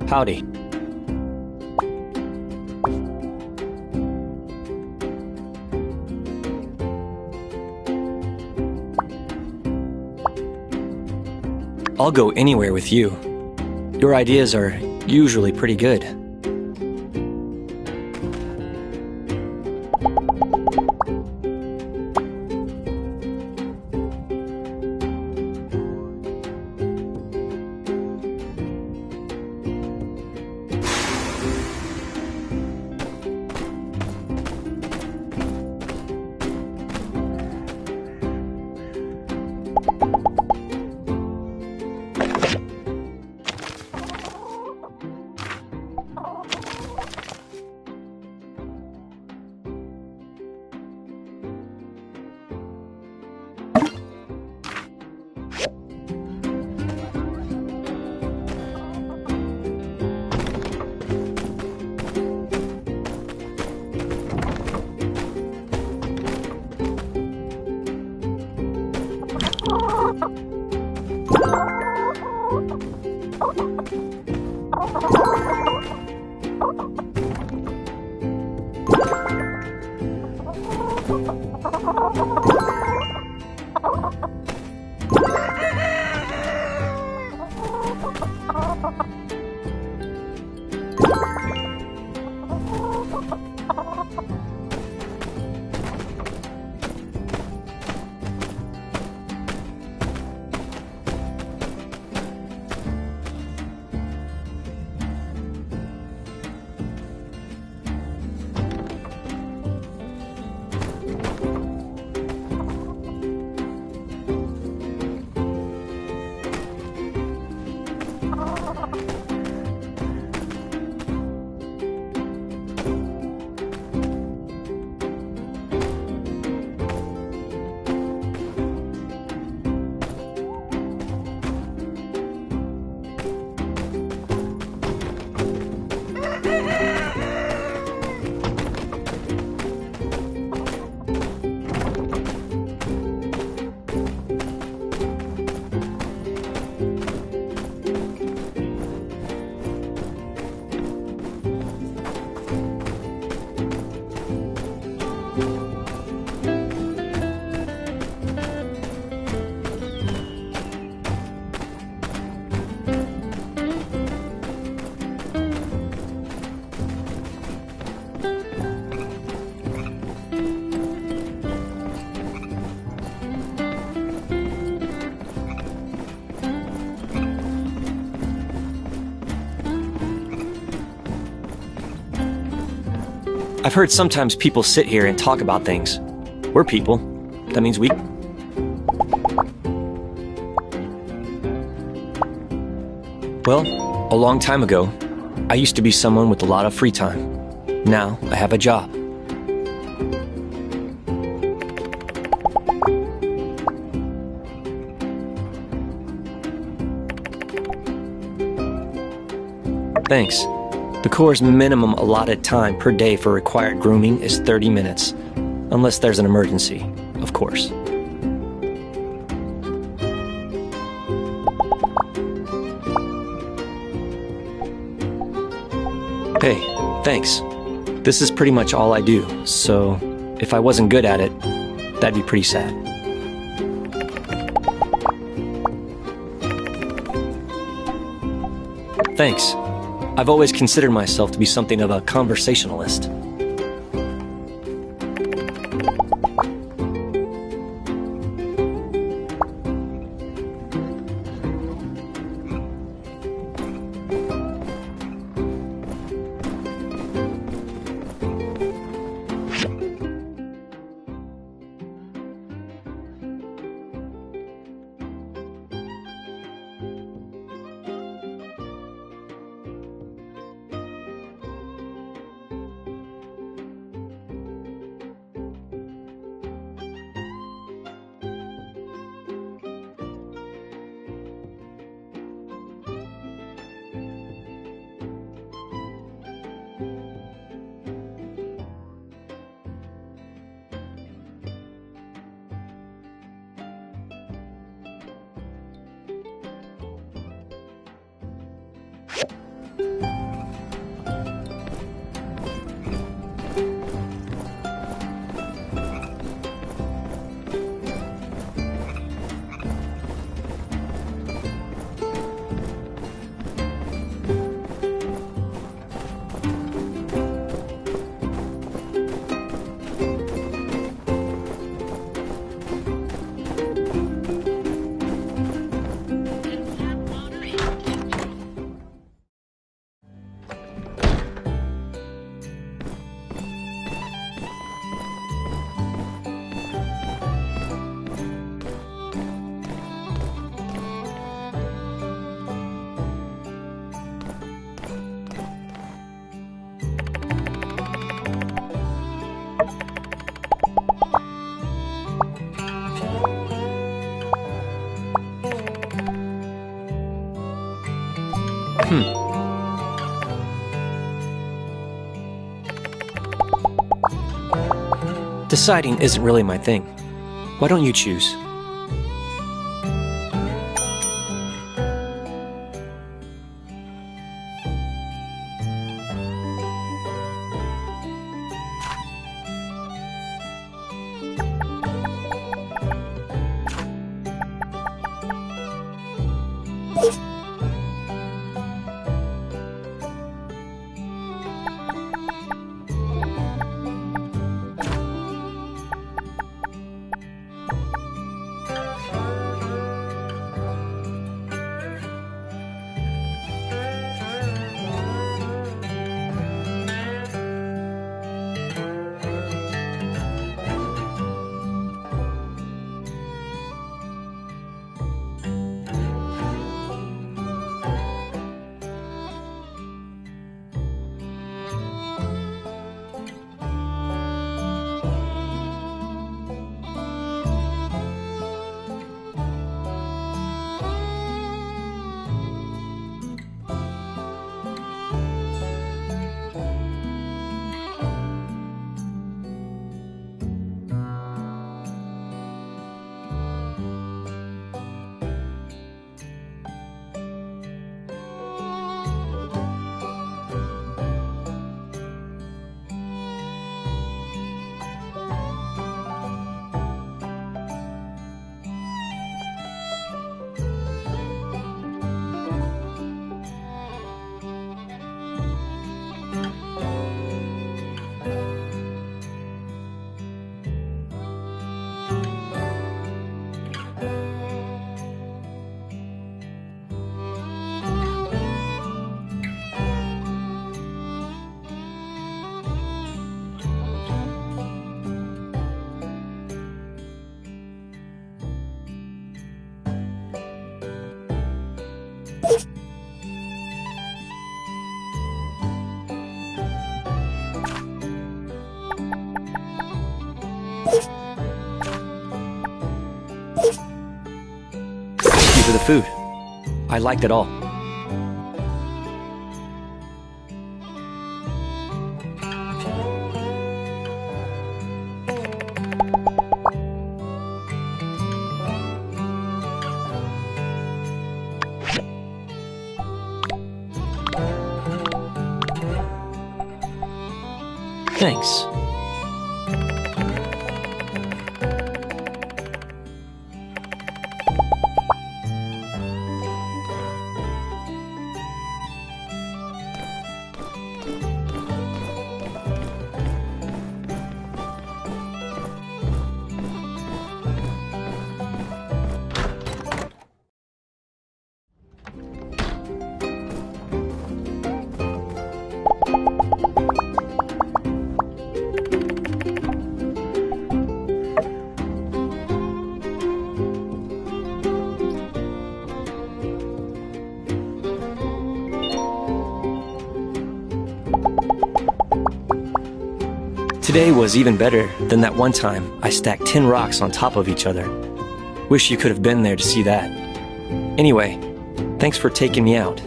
Howdy. I'll go anywhere with you. Your ideas are usually pretty good. I've heard sometimes people sit here and talk about things. We're people. That means we... Well, a long time ago, I used to be someone with a lot of free time. Now, I have a job. Thanks. The Corps' minimum allotted time per day for required grooming is 30 minutes. Unless there's an emergency, of course. Hey, thanks. This is pretty much all I do, so if I wasn't good at it, that'd be pretty sad. Thanks. I've always considered myself to be something of a conversationalist. Deciding isn't really my thing. Why don't you choose? Thank you for the food. I liked it all. Thanks. Today was even better than that one time I stacked 10 rocks on top of each other. Wish you could have been there to see that. Anyway, thanks for taking me out.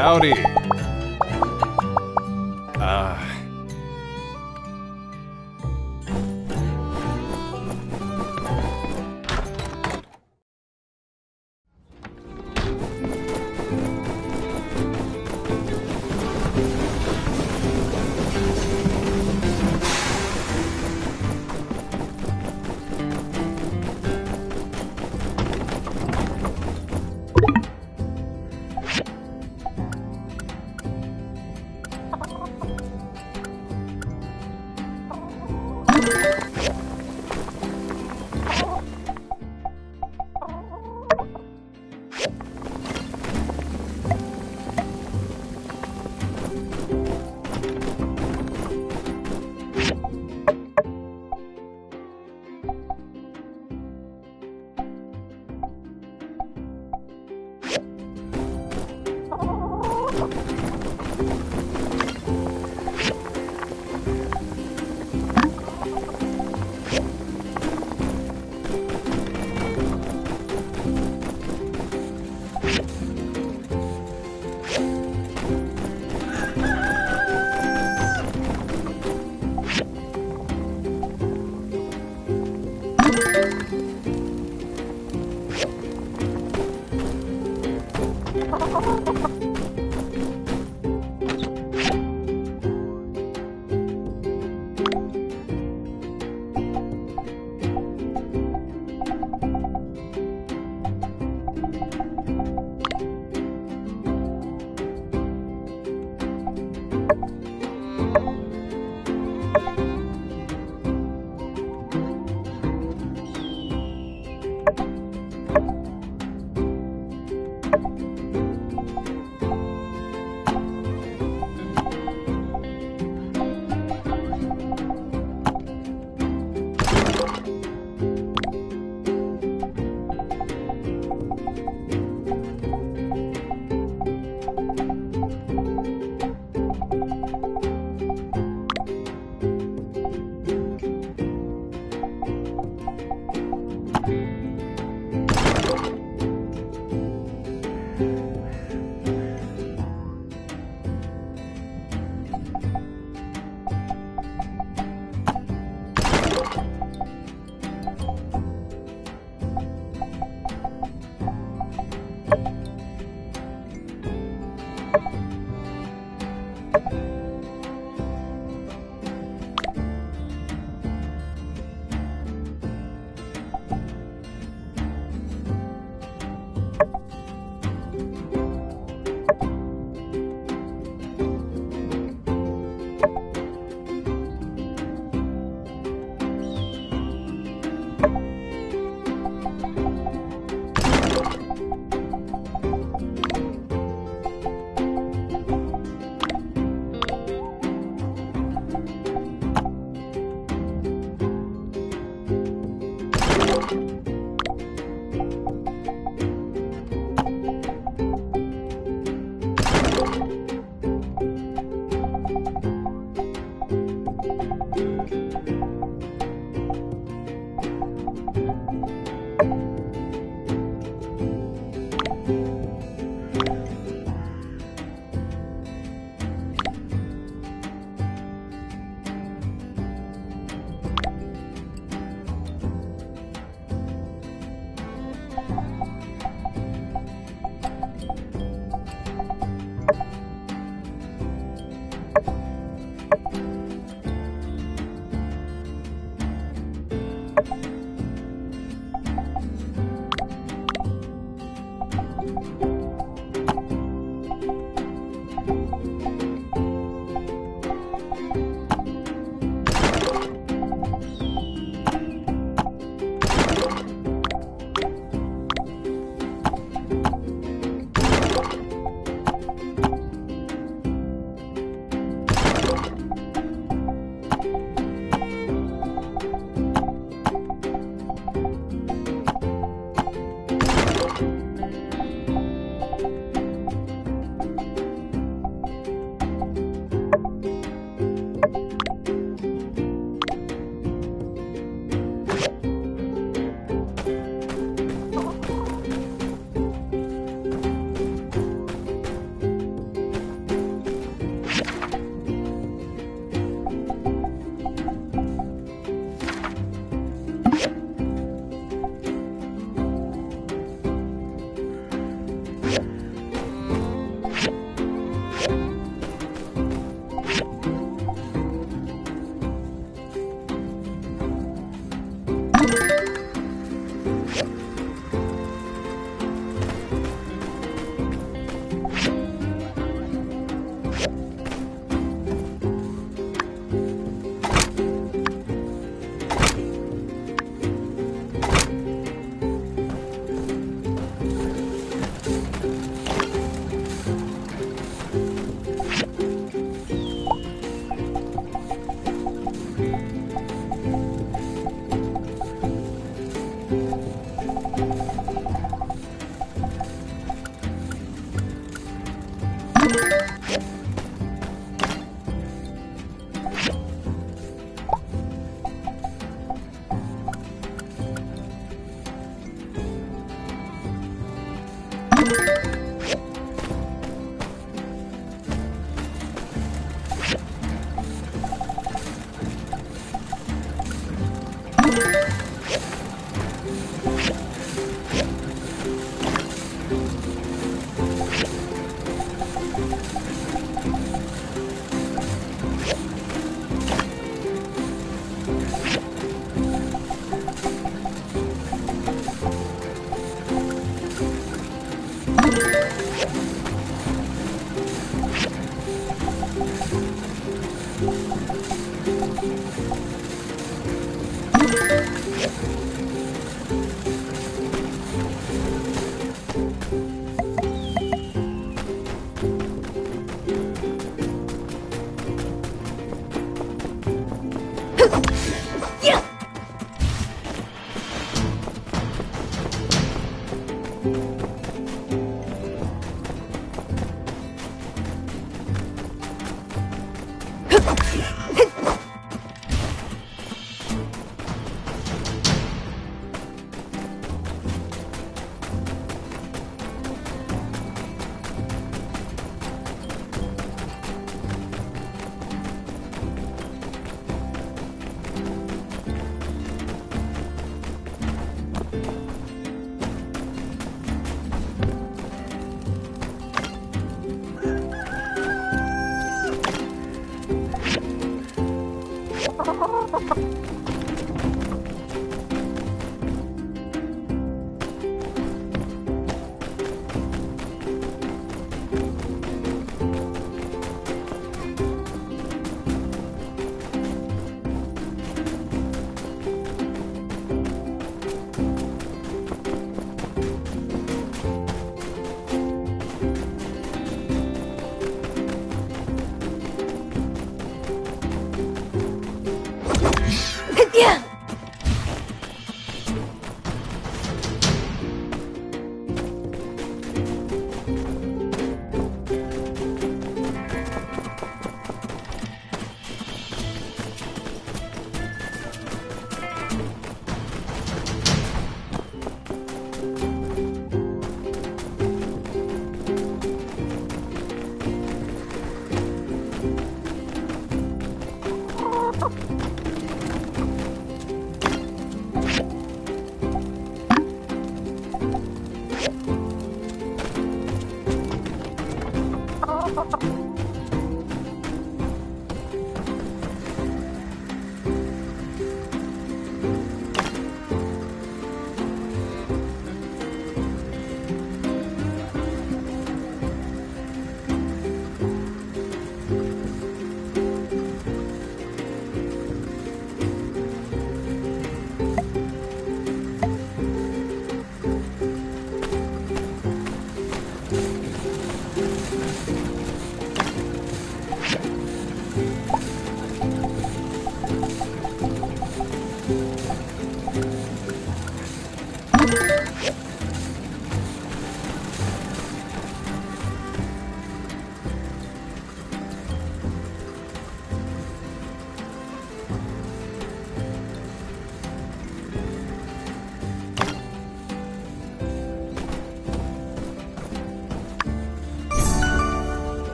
Howdy.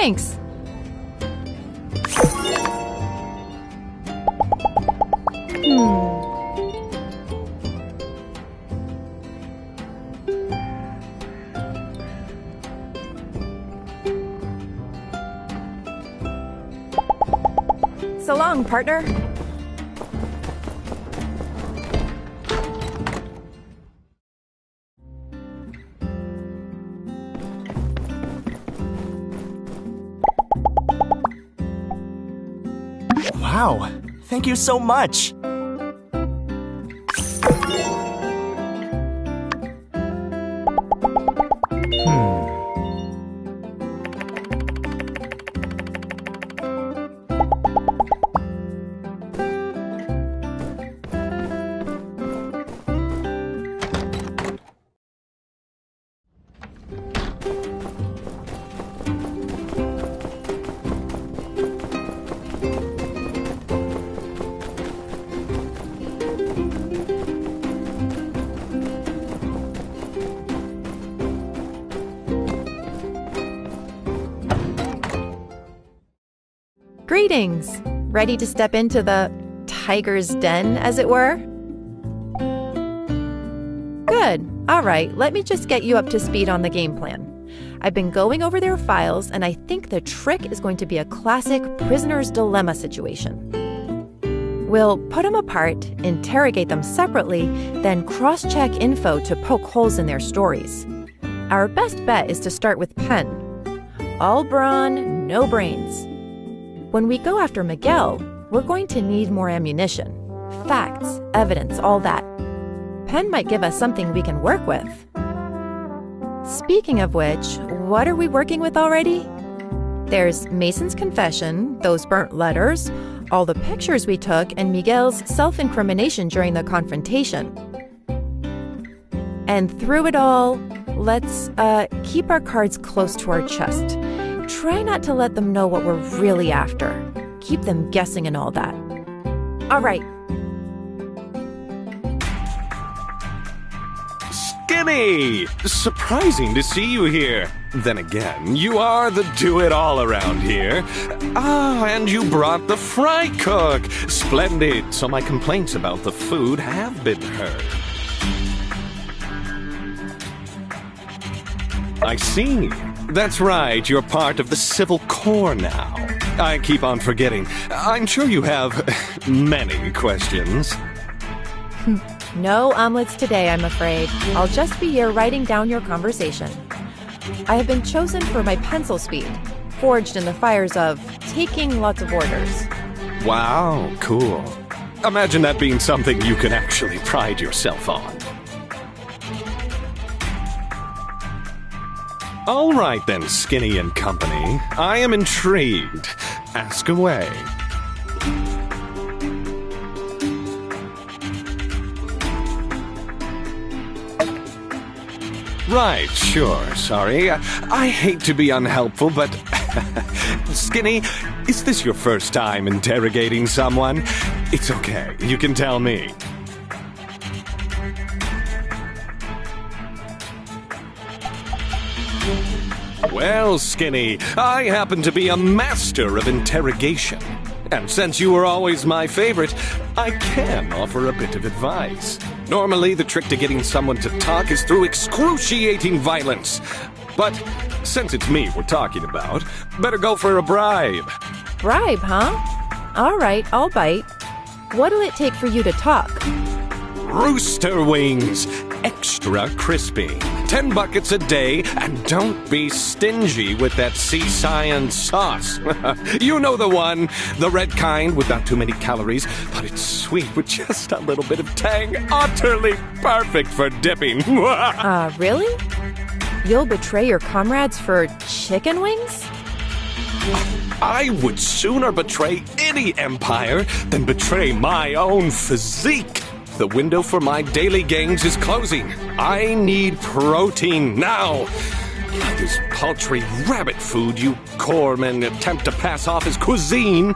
Thanks. So long, partner. Wow, thank you so much. Greetings! Ready to step into the tiger's den, as it were? Good. All right, let me just get you up to speed on the game plan. I've been going over their files, and I think the trick is going to be a classic prisoner's dilemma situation. We'll put them apart, interrogate them separately, then cross-check info to poke holes in their stories. Our best bet is to start with Penn. All brawn, no brains. When we go after Miguel, we're going to need more ammunition. Facts, evidence, all that. Penn might give us something we can work with. Speaking of which, what are we working with already? There's Mason's confession, those burnt letters, all the pictures we took, and Miguel's self-incrimination during the confrontation. And through it all, let's keep our cards close to our chest. Try not to let them know what we're really after. Keep them guessing and all that. All right. Skinny! Surprising to see you here. Then again, you are the do-it-all around here. Ah, and you brought the fry cook. Splendid. So my complaints about the food have been heard. I see. That's right, you're part of the Civil Corps now. I keep on forgetting. I'm sure you have many questions. No omelets today, I'm afraid. I'll just be here writing down your conversation. I have been chosen for my pencil speed, forged in the fires of taking lots of orders. Wow, cool. Imagine that being something you can actually pride yourself on. All right then, Skinny and company. I am intrigued. Ask away. Right, sure, sorry. I hate to be unhelpful, but... Skinny, is this your first time interrogating someone? It's okay, you can tell me. Well, Skinny, I happen to be a master of interrogation. And since you were always my favorite, I can offer a bit of advice. Normally, the trick to getting someone to talk is through excruciating violence. But since it's me we're talking about, better go for a bribe. Bribe, huh? All right, I'll bite. What'll it take for you to talk? Rooster wings, extra crispy. 10 buckets a day, and don't be stingy with that sea cyan sauce. You know the one, the red kind with not too many calories, but it's sweet with just a little bit of tang. Utterly perfect for dipping. Really? You'll betray your comrades for chicken wings? I would sooner betray any empire than betray my own physique. The window for my daily gains is closing. I need protein now. This paltry rabbit food you corpsmen attempt to pass off as cuisine.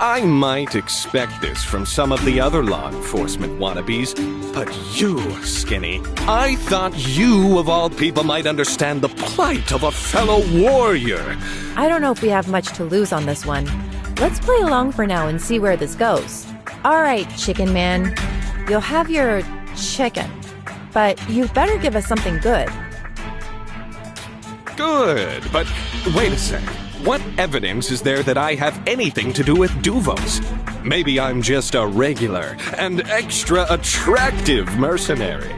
I might expect this from some of the other law enforcement wannabes, but you, Skinny, I thought you, of all people, might understand the plight of a fellow warrior. I don't know if we have much to lose on this one. Let's play along for now and see where this goes. All right, Chicken Man. You'll have your chicken, but you better give us something good. Good, but wait a sec. What evidence is there that I have anything to do with Duvos? Maybe I'm just a regular and extra attractive mercenary.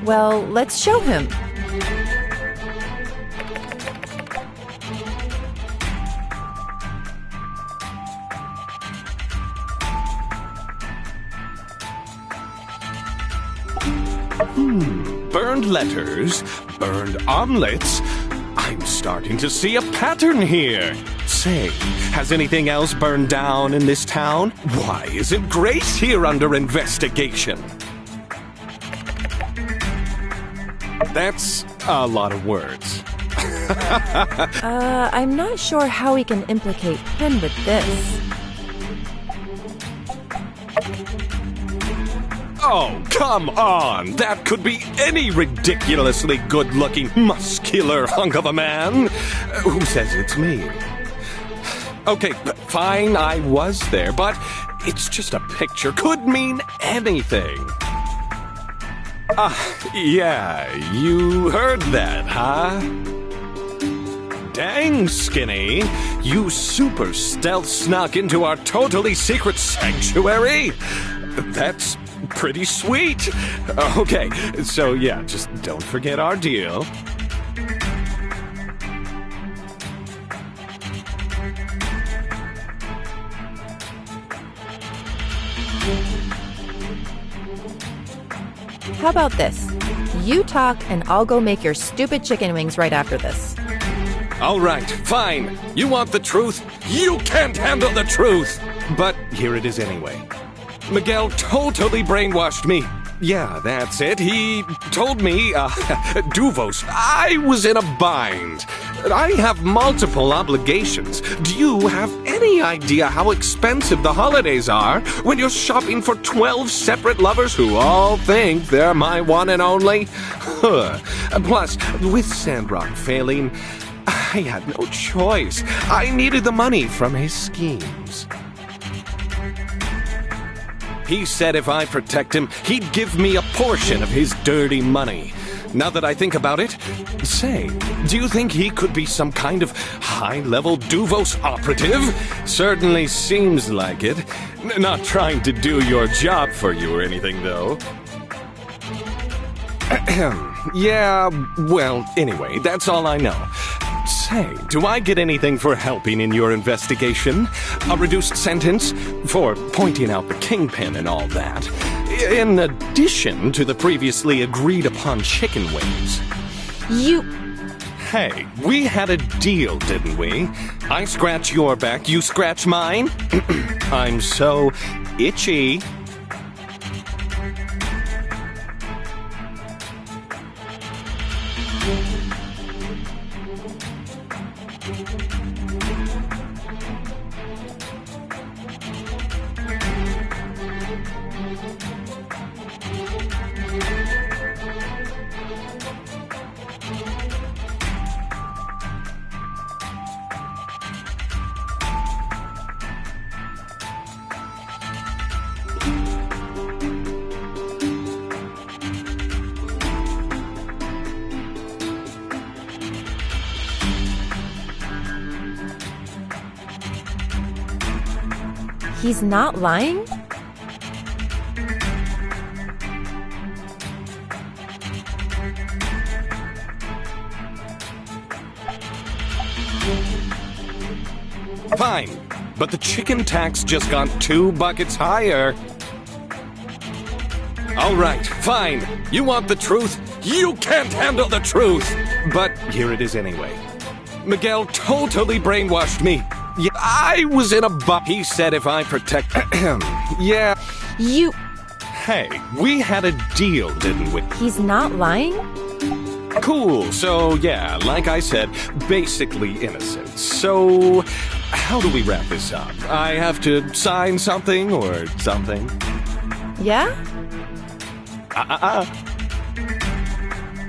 Well, let's show him. Burned letters, burned omelets. I'm starting to see a pattern here. Say, has anything else burned down in this town? Why isn't Grace here under investigation? That's a lot of words. I'm not sure how we can implicate him with this. Oh, come on! That could be any ridiculously good-looking, muscular hunk of a man. Who says it's me? Okay, fine, I was there, but it's just a picture. Could mean anything. Yeah, you heard that, huh? Dang, Skinny, you super stealth snuck into our totally secret sanctuary. That's pretty sweet. Okay, so yeah, just don't forget our deal. How about this? You talk and I'll go make your stupid chicken wings right after this. All right, fine. You want the truth? You can't handle the truth! But here it is anyway. Miguel totally brainwashed me. Yeah, that's it. He told me, Duvos, I was in a bind. I have multiple obligations. Do you have any idea how expensive the holidays are when you're shopping for 12 separate lovers who all think they're my one and only? Plus, with Sandrock failing, I had no choice. I needed the money from his schemes. He said if I protect him, he'd give me a portion of his dirty money. Now that I think about it, say, do you think he could be some kind of high-level Duvos operative? Certainly seems like it. Not trying to do your job for you or anything, though. Yeah, well, anyway, that's all I know. Say, do I get anything for helping in your investigation? A reduced sentence for pointing out the kingpin and all that, in addition to the previously agreed-upon chicken wings. You... Hey, we had a deal, didn't we? I scratch your back, you scratch mine? I'm so itchy. He's not lying? Fine, but the chicken tax just got 2 buckets higher. All right, fine. You want the truth? You can't handle the truth! But here it is anyway. Miguel totally brainwashed me. Yeah, I was in a He said if I protect... yeah. You... Hey, we had a deal, didn't we? He's not lying? Cool. So, yeah, like I said, basically innocent. So, how do we wrap this up? I have to sign something or something? Yeah?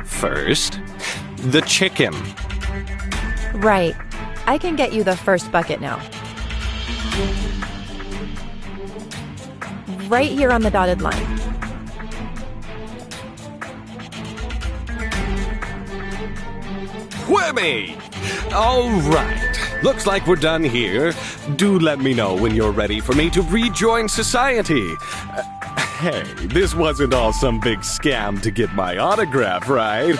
First, the chicken. Right. I can get you the first bucket now. Right here on the dotted line. Whammy! All right. Looks like we're done here. Do let me know when you're ready for me to rejoin society. Hey, this wasn't all some big scam to get my autograph, right?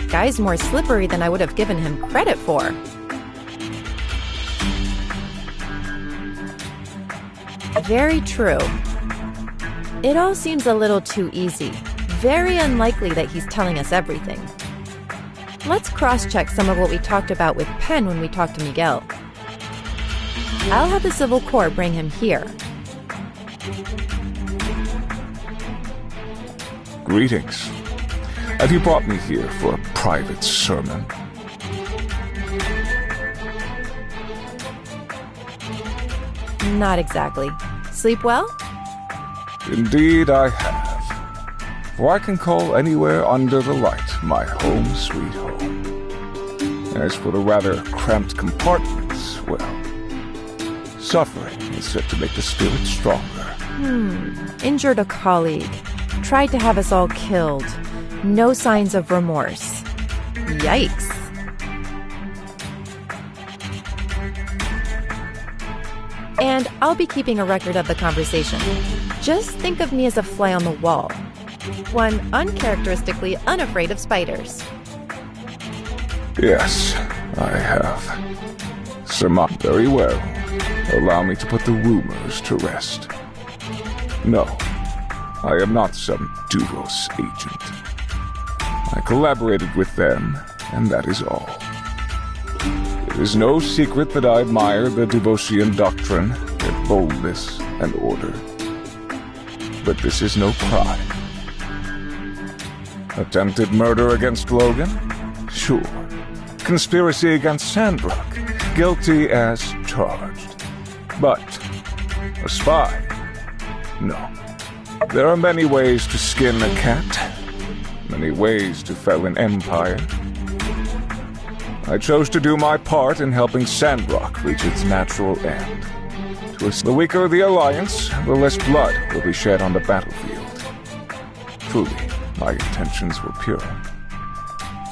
Guy's more slippery than I would have given him credit for. Very true. It all seems a little too easy. Very unlikely that he's telling us everything. Let's cross-check some of what we talked about with Penn when we talked to Miguel. I'll have the Civil Corps bring him here. Greetings. Have you brought me here for a private sermon? Not exactly. Sleep well? Indeed I have. For I can call anywhere under the light my home sweet home. As for the rather cramped compartments, well, suffering is said to make the spirit stronger. Injured a colleague. Tried to have us all killed. No signs of remorse. Yikes. And I'll be keeping a record of the conversation. Just think of me as a fly on the wall. One uncharacteristically unafraid of spiders. Yes, I have. Surmise very well. Allow me to put the rumors to rest. No, I am not some Duvos agent. I collaborated with them, and that is all. It is no secret that I admire the Duvosian doctrine, their boldness and order. But this is no crime. Attempted murder against Logan? Sure. Conspiracy against Sandrock? Guilty as charged. But a spy? No. There are many ways to skin a cat. Many ways to fell an empire. I chose to do my part in helping Sandrock reach its natural end. The weaker the alliance, the less blood will be shed on the battlefield. Truly, my intentions were pure.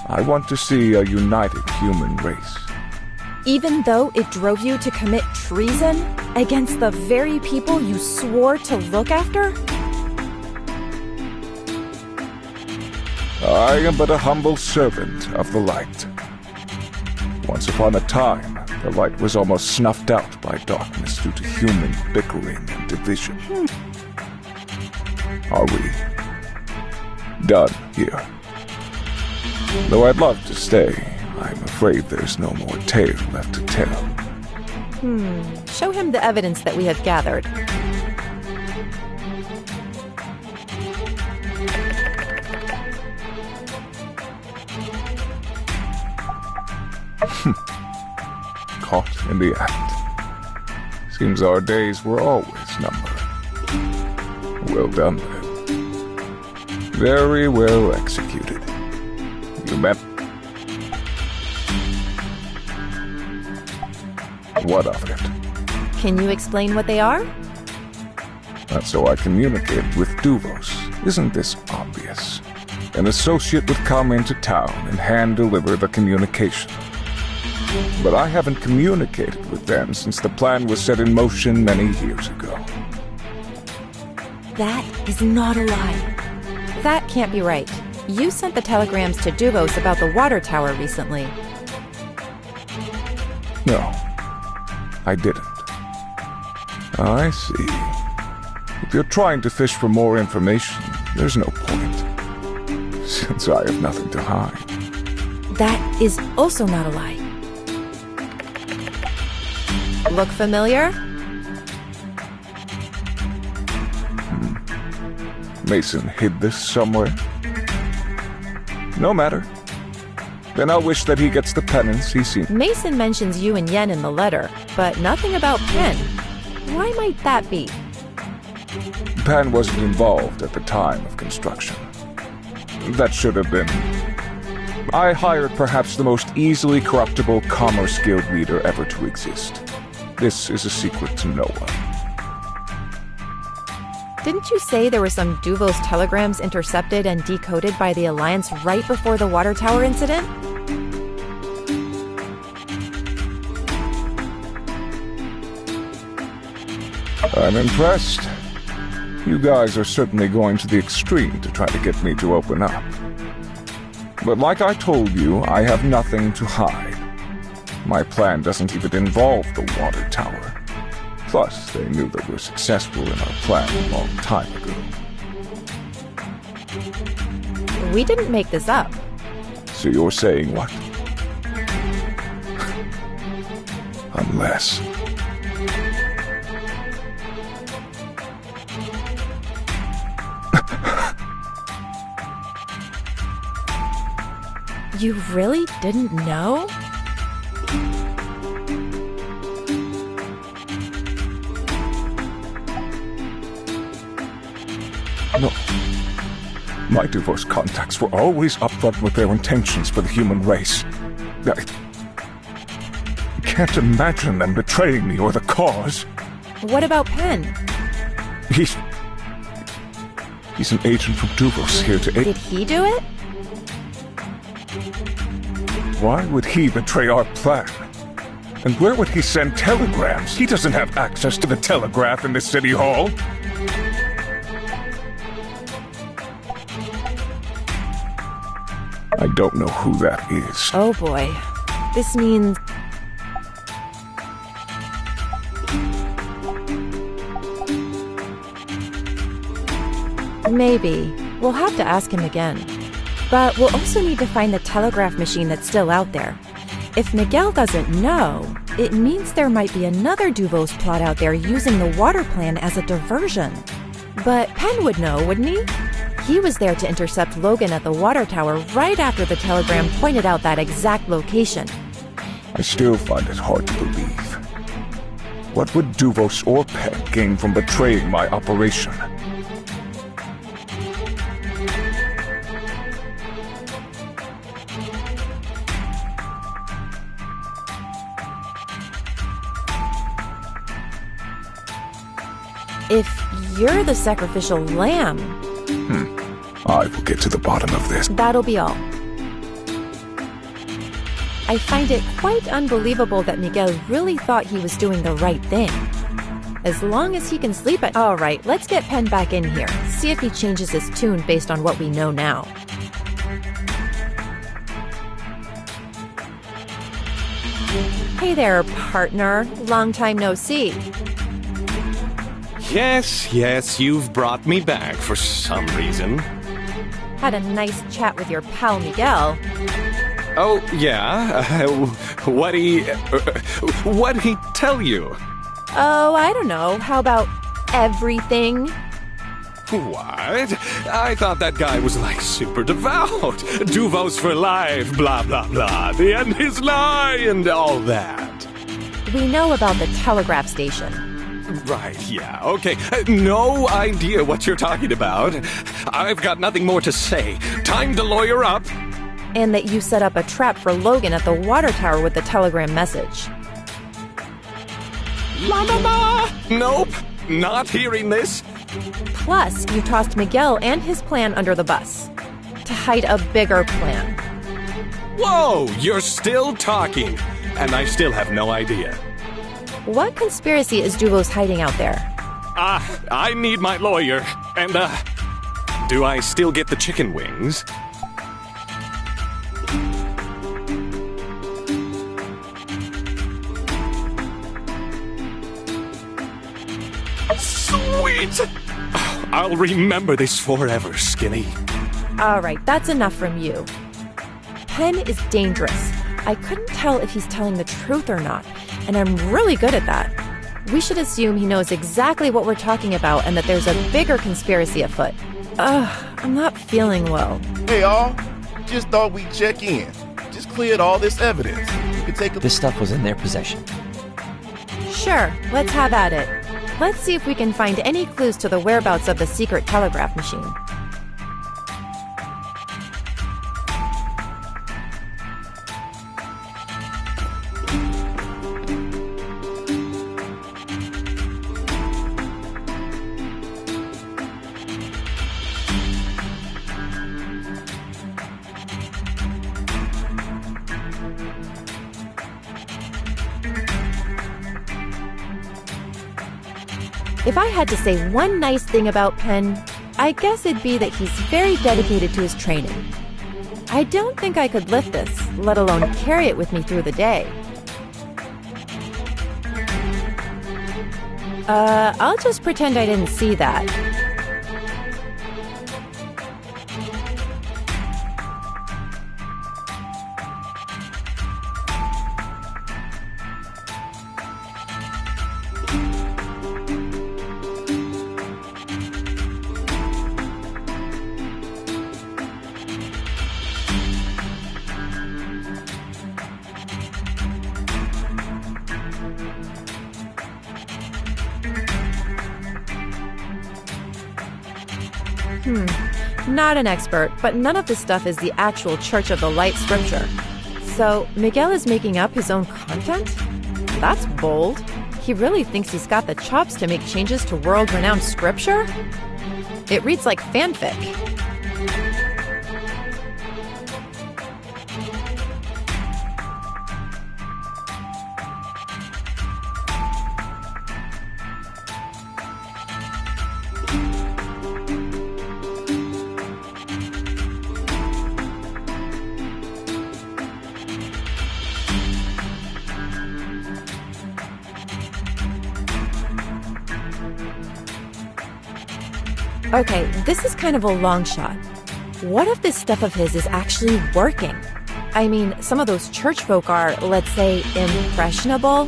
I want to see a united human race. Even though it drove you to commit treason against the very people you swore to look after? I am but a humble servant of the light. Once upon a time, the light was almost snuffed out by darkness due to human bickering and division. Are we done here? Though I'd love to stay, I'm afraid there's no more tale left to tell. Show him the evidence that we have gathered. Caught in the act. Seems our days were always numbered. Well done, then. Very well executed. You met... What of it? Can you explain what they are? That's how I communicated with Duvos. Isn't this obvious? An associate would come into town and hand-deliver the communication. But I haven't communicated with them since the plan was set in motion many years ago. That is not a lie. That can't be right. You sent the telegrams to Duvos about the water tower recently. No, I didn't. I see. If you're trying to fish for more information, there's no point, since I have nothing to hide. That is also not a lie. Look familiar? Mason hid this somewhere? No matter. Then I'll wish that he gets the penance he seeks. Mason mentions you and Yen in the letter, but nothing about Pen. Why might that be? Pan wasn't involved at the time of construction. That should have been. I hired perhaps the most easily corruptible Commerce Guild leader ever to exist. This is a secret to no one. Didn't you say there were some Duvos telegrams intercepted and decoded by the Alliance right before the water tower incident? I'm impressed. You guys are certainly going to the extreme to try to get me to open up. But like I told you, I have nothing to hide. My plan doesn't even involve the water tower. Plus, they knew that we're successful in our plan a long time ago. We didn't make this up. So you're saying what? Unless... You really didn't know? No. My divorce contacts were always upfront with their intentions for the human race. I can't imagine them betraying me or the cause. What about Pen? He's an agent from Duvos here to aid. Did he do it? Why would he betray our plan? And where would he send telegrams? He doesn't have access to the telegraph in the city hall. I don't know who that is. Oh boy. This means... Maybe. We'll have to ask him again. But we'll also need to find the telegraph machine that's still out there. If Miguel doesn't know, it means there might be another Duvos plot out there using the water plan as a diversion. But Penn would know, wouldn't he? He was there to intercept Logan at the water tower right after the telegram pointed out that exact location. I still find it hard to believe. What would Duvos or Penn gain from betraying my operation? If you're the sacrificial lamb... I will get to the bottom of this. That'll be all. I find it quite unbelievable that Miguel really thought he was doing the right thing. As long as he can sleep at... All right, let's get Penn back in here. See if he changes his tune based on what we know now. Hey there, partner. Long time no see. Yes, you've brought me back for some reason. Had a nice chat with your pal Miguel. Oh, yeah? What'd he tell you? Oh, I don't know. How about everything? What? I thought that guy was like super devout. Duvos for life, blah, blah, blah. The end is nigh and all that. We know about the telegraph station. Right, yeah, okay. No idea what you're talking about. I've got nothing more to say. Time to lawyer up. And that you set up a trap for Logan at the water tower with the telegram message. La la la! Nope, not hearing this. Plus, you tossed Miguel and his plan under the bus. To hide a bigger plan. Whoa, you're still talking. And I still have no idea. What conspiracy is Duvos hiding out there? I need my lawyer. And, do I still get the chicken wings? Sweet! I'll remember this forever, Skinny. All right, that's enough from you. Penn is dangerous. I couldn't tell if he's telling the truth or not, and I'm really good at that. We should assume he knows exactly what we're talking about and that there's a bigger conspiracy afoot. I'm not feeling well. Hey, all. Just thought we'd check in. Just cleared all this evidence. You could take a... This stuff was in their possession. Sure, let's have at it. Let's see if we can find any clues to the whereabouts of the secret telegraph machine. If I had to say one nice thing about Penn, I guess it'd be that he's very dedicated to his training. I don't think I could lift this, let alone carry it with me through the day. I'll just pretend I didn't see that. Not an expert, but none of this stuff is the actual Church of the Light scripture. So, Miguel is making up his own content? That's bold. He really thinks he's got the chops to make changes to world-renowned scripture? It reads like fanfic. Okay, this is kind of a long shot. What if this stuff of his is actually working? I mean, some of those church folk are, let's say, impressionable.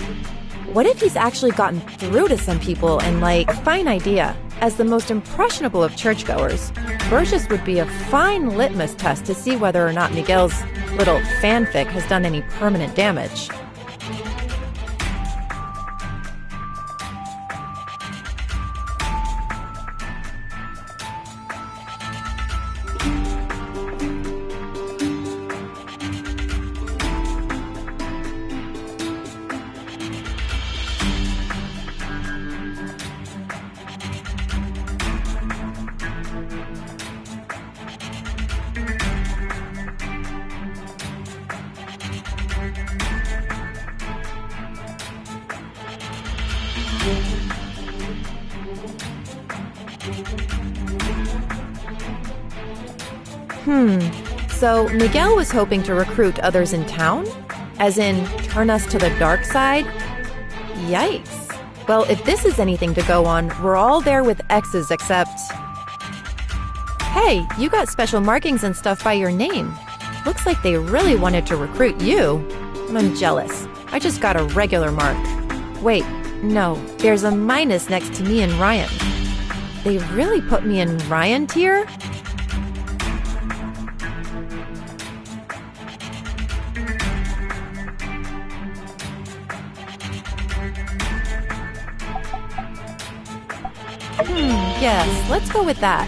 What if he's actually gotten through to some people and, fine idea. As the most impressionable of churchgoers, Burgess would be a fine litmus test to see whether or not Miguel's little fanfic has done any permanent damage. So Miguel was hoping to recruit others in town? As in, turn us to the dark side? Yikes. Well, if this is anything to go on, we're all there with X's except... Hey, you got special markings and stuff by your name. Looks like they really wanted to recruit you. I'm jealous. I just got a regular mark. Wait, no, there's a minus next to me and Ryan. They really put me in Ryan tier? Yes, let's go with that.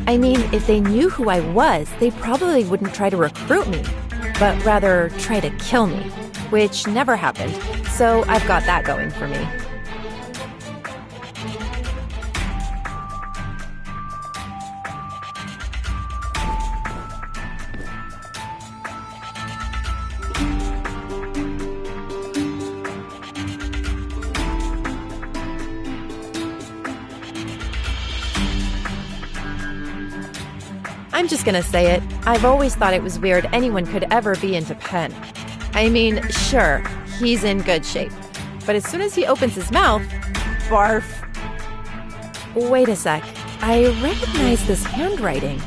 I mean, if they knew who I was, they probably wouldn't try to recruit me, but rather try to kill me, which never happened, so I've got that going for me. I'm just gonna say it. I've always thought it was weird anyone could ever be into Penn. I mean, sure, he's in good shape. But as soon as he opens his mouth, barf. Wait a sec. I recognize this handwriting.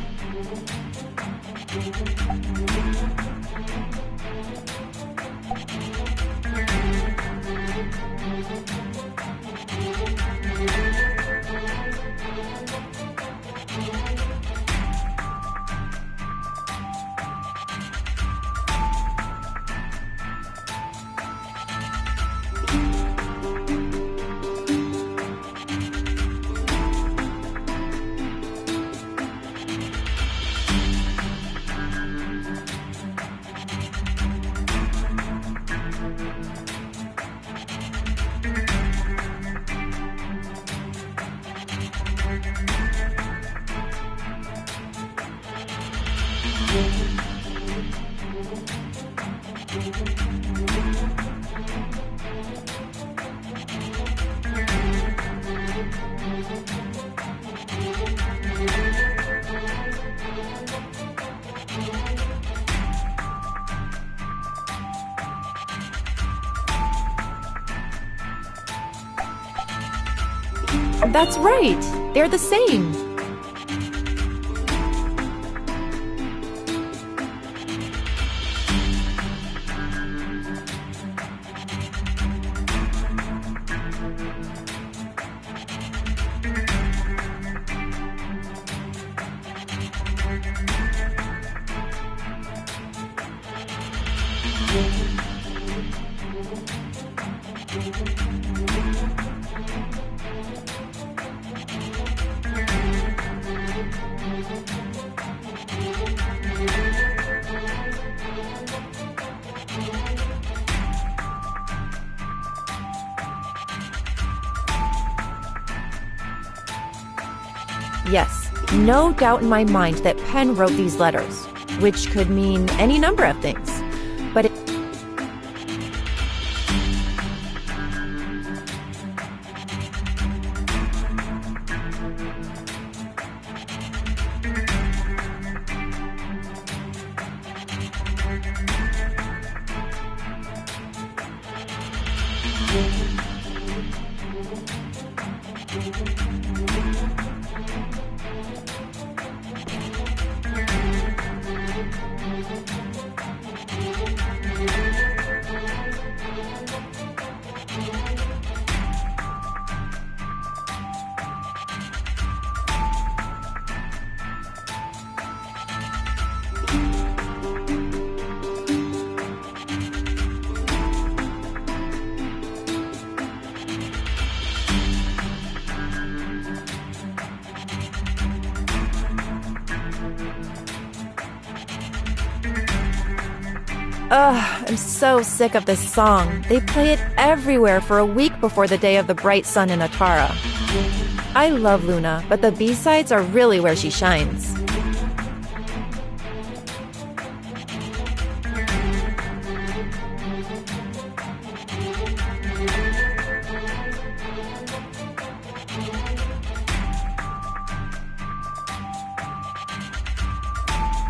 That's right. They're the same. Yes, no doubt in my mind that Penn wrote these letters, which could mean any number of things. But I'm so sick of this song. They play it everywhere for a week before the day of the bright sun in Atara. I love Luna, but the B-sides are really where she shines.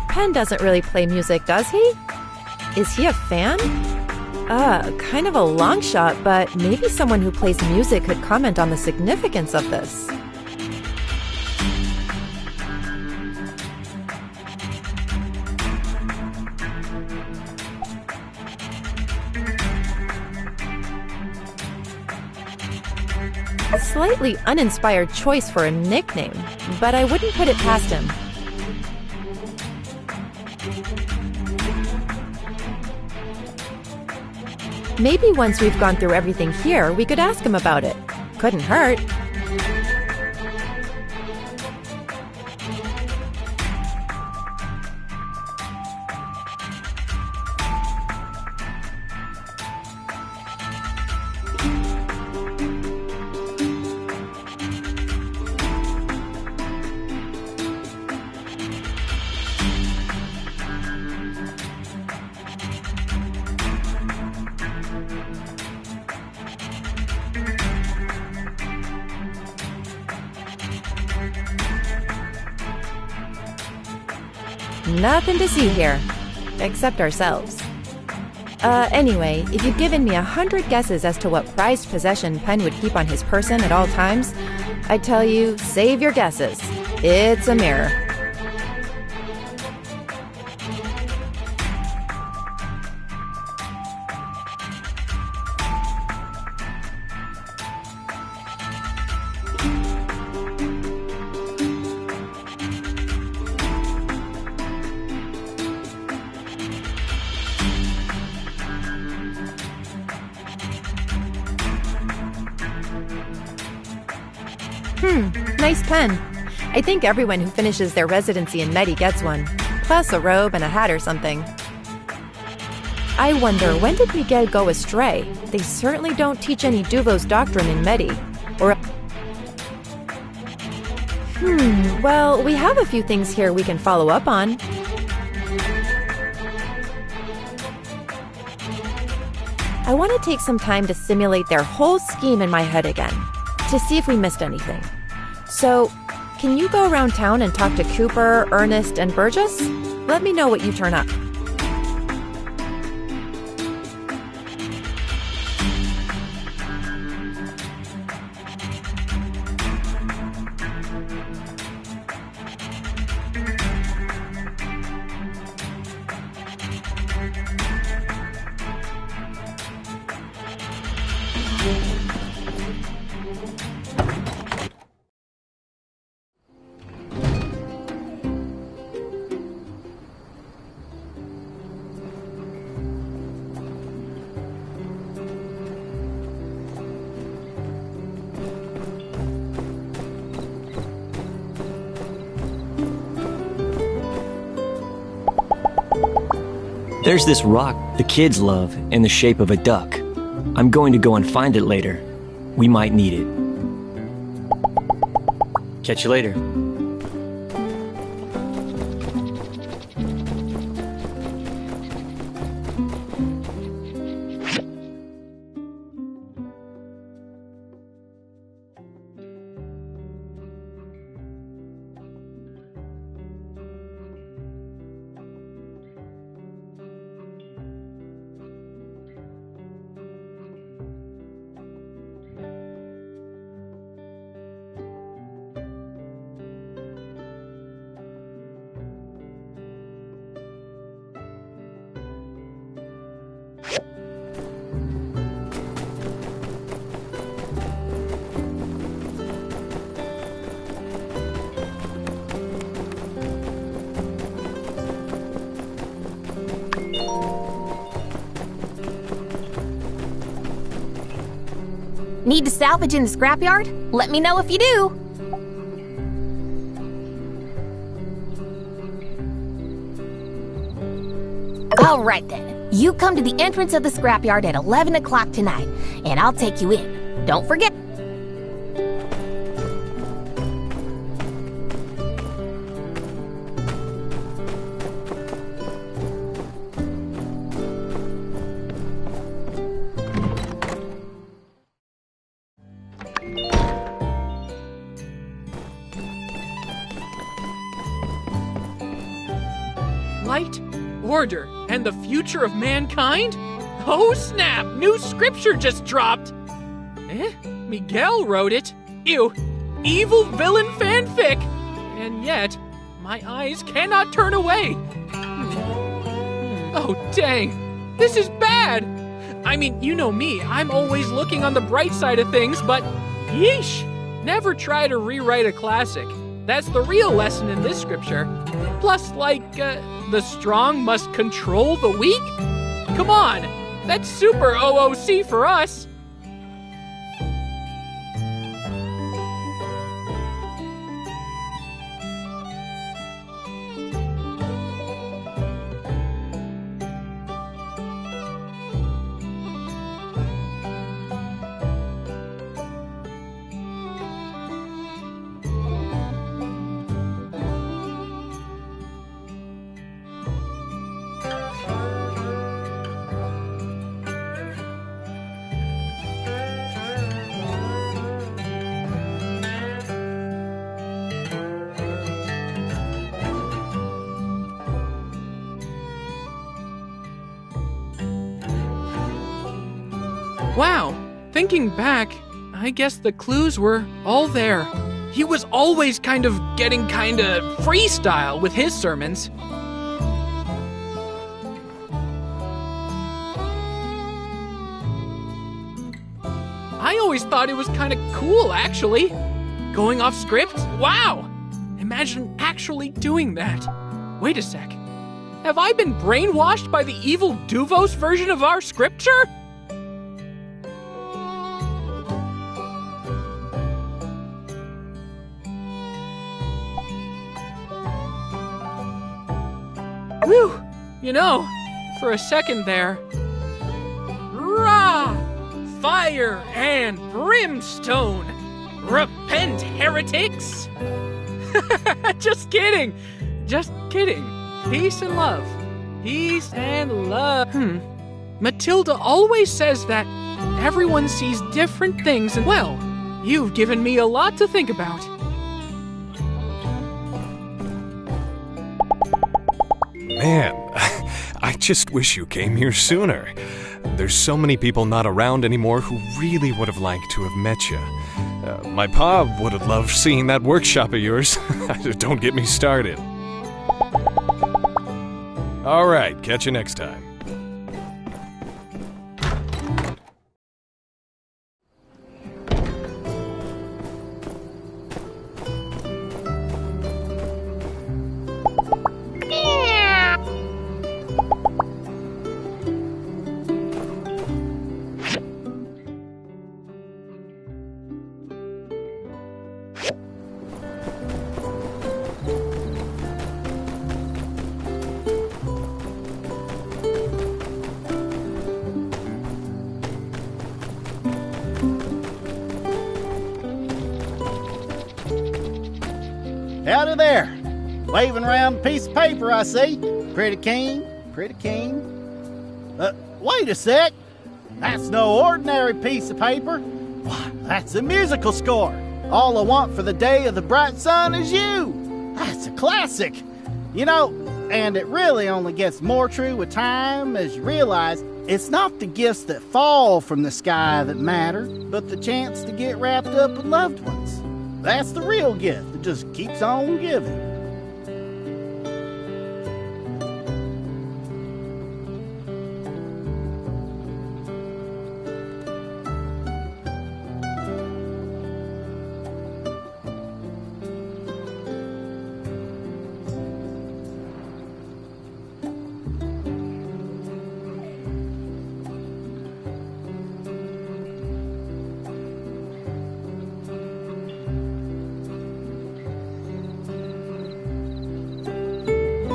Penn doesn't really play music, does he? Is he a fan? Kind of a long shot, but maybe someone who plays music could comment on the significance of this. A slightly uninspired choice for a nickname, but I wouldn't put it past him. Maybe once we've gone through everything here, we could ask him about it. Couldn't hurt. Nothing to see here, except ourselves. Anyway, if you'd given me 100 guesses as to what prized possession Penn would keep on his person at all times, I'd tell you, save your guesses. It's a mirror. Nice pen. I think everyone who finishes their residency in Medi gets one, plus a robe and a hat or something. I wonder, when did Miguel go astray? They certainly don't teach any Duvos doctrine in Medi. Or well, we have a few things here we can follow up on. I want to take some time to simulate their whole scheme in my head again, to see if we missed anything. So, can you go around town and talk to Cooper, Ernest, and Burgess? Let me know what you turn up. There's this rock the kids love in the shape of a duck. I'm going to go and find it later. We might need it. Catch you later. Need to salvage in the scrapyard? Let me know if you do. All right then. You come to the entrance of the scrapyard at 11 o'clock tonight, and I'll take you in. Don't forget. Light, order, and the future of mankind? Oh snap! New scripture just dropped! Miguel wrote it? Ew! Evil villain fanfic! And yet, my eyes cannot turn away! Oh dang! This is bad! I mean, you know me, I'm always looking on the bright side of things, but yeesh! Never try to rewrite a classic. That's the real lesson in this scripture. Plus, the strong must control the weak? Come on, that's super OOC for us. Wow, thinking back, I guess the clues were all there. He was always getting freestyle with his sermons. I always thought it was cool, actually. Going off script? Wow! Imagine actually doing that. Wait a sec. Have I been brainwashed by the evil Duvos version of our scripture? Whew! You know, for a second there. Rah! Fire and brimstone! Repent, heretics! Just kidding! Just kidding. Peace and love. Peace and love. Matilda always says that everyone sees different things, and well, you've given me a lot to think about. Man, I just wish you came here sooner. There's so many people not around anymore who really would have liked to have met you. My pa would have loved seeing that workshop of yours. Don't get me started. All right, catch you next time. Howdy there. Waving around a piece of paper, I see. Pretty keen, pretty keen. Wait a sec. That's no ordinary piece of paper. Why, that's a musical score. All I want for the day of the bright sun is you. That's a classic. You know, and it really only gets more true with time as you realize it's not the gifts that fall from the sky that matter, but the chance to get wrapped up with loved ones. That's the real gift that just keeps on giving.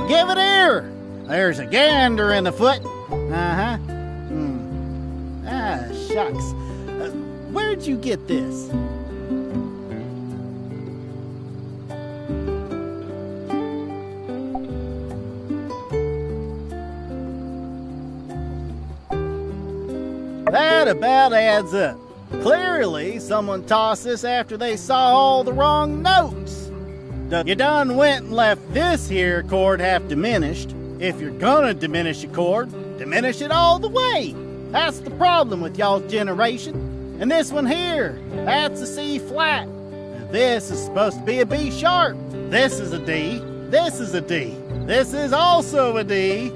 Give it here! There's a gander in the foot. Uh-huh. Ah, shucks. Where'd you get this? That about adds up. Clearly, someone tossed this after they saw all the wrong notes. You done went and left this here chord half diminished. If you're gonna diminish a chord, diminish it all the way. That's the problem with y'all's generation. And this one here, that's a C flat. And this is supposed to be a B sharp. This is a D. This is a D. This is also a D.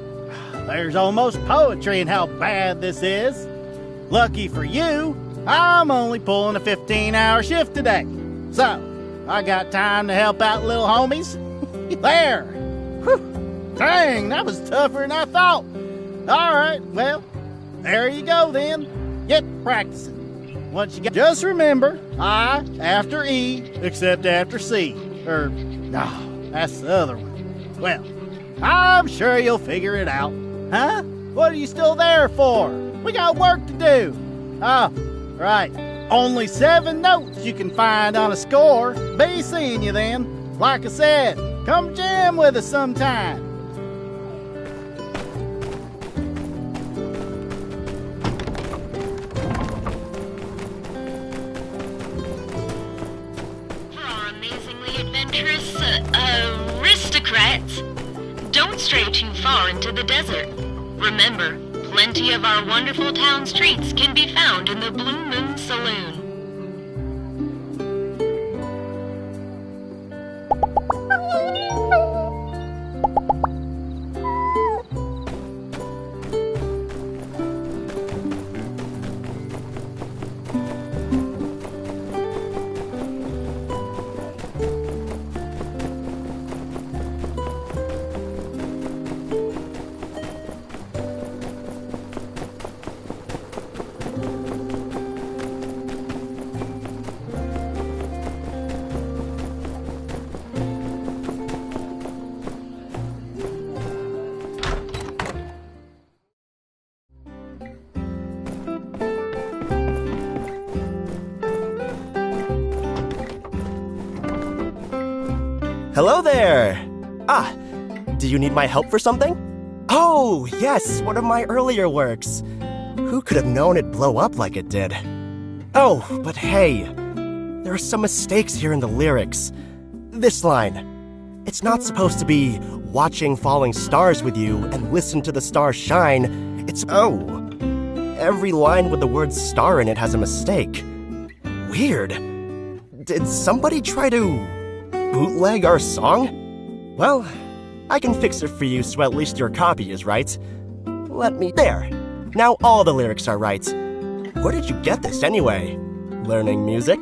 There's almost poetry in how bad this is. Lucky for you, I'm only pulling a 15-hour shift today. So, I got time to help out little homies. There! Whew. Dang, that was tougher than I thought. All right, well, there you go then. Get practicing. Once you get, just remember, I after E, except after C. No, that's the other one. Well, I'm sure you'll figure it out. Huh? What are you still there for? We got work to do. Oh, right. Only 7 notes you can find on a score. Be seeing you then. Like I said, come jam with us sometime. For our amazingly adventurous aristocrats, don't stray too far into the desert. Remember, plenty of our wonderful town's treats can be found in the Blue Moon Saloon. Hello there! Ah, do you need my help for something? Oh, yes, one of my earlier works. Who could have known it'd blow up like it did? Oh, but hey, there are some mistakes here in the lyrics. This line. It's not supposed to be watching falling stars with you and listen to the stars shine. It's, every line with the word star in it has a mistake. Weird. Did somebody try to bootleg our song? Well, I can fix it for you so at least your copy is right. There. Now all the lyrics are right. Where did you get this anyway? Learning music?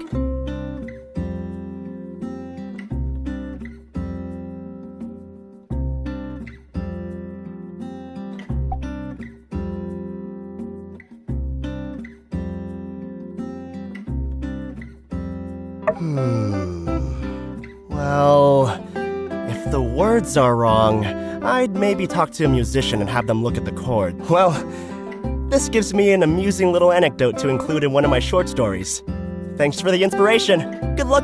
Well, if the words are wrong, I'd maybe talk to a musician and have them look at the chord. Well, this gives me an amusing little anecdote to include in one of my short stories. Thanks for the inspiration. Good luck.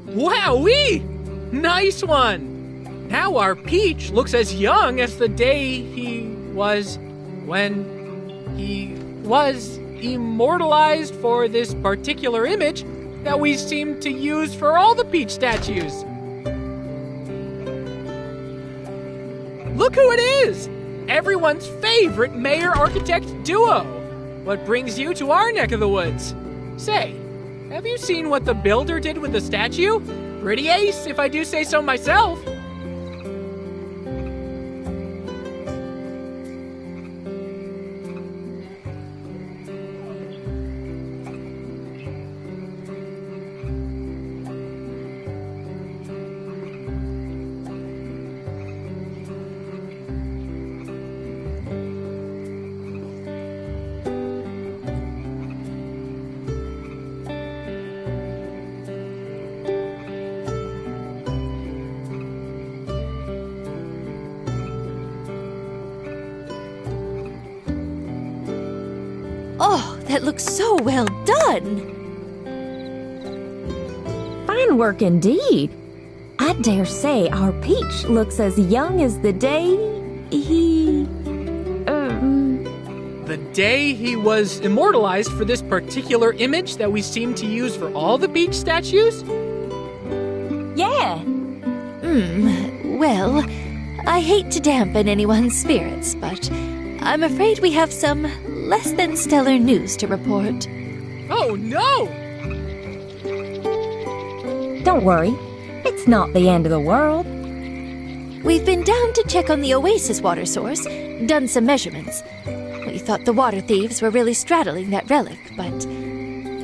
Wowee! Nice one! Now our Peach looks as young as the day he was when he was immortalized for this particular image that we seem to use for all the Peach statues. Look who it is! Everyone's favorite mayor-architect duo! What brings you to our neck of the woods? Say, have you seen what the builder did with the statue? Pretty ace, if I do say so myself. Oh, that looks so well done! Fine work indeed. I'd dare say our Peach looks as young as the day he... The day he was immortalized for this particular image that we seem to use for all the beach statues? Yeah. Well, I hate to dampen anyone's spirits, but I'm afraid we have some less than stellar news to report. Oh no! Don't worry. It's not the end of the world. We've been down to check on the Oasis water source, done some measurements. We thought the water thieves were really straddling that relic, but...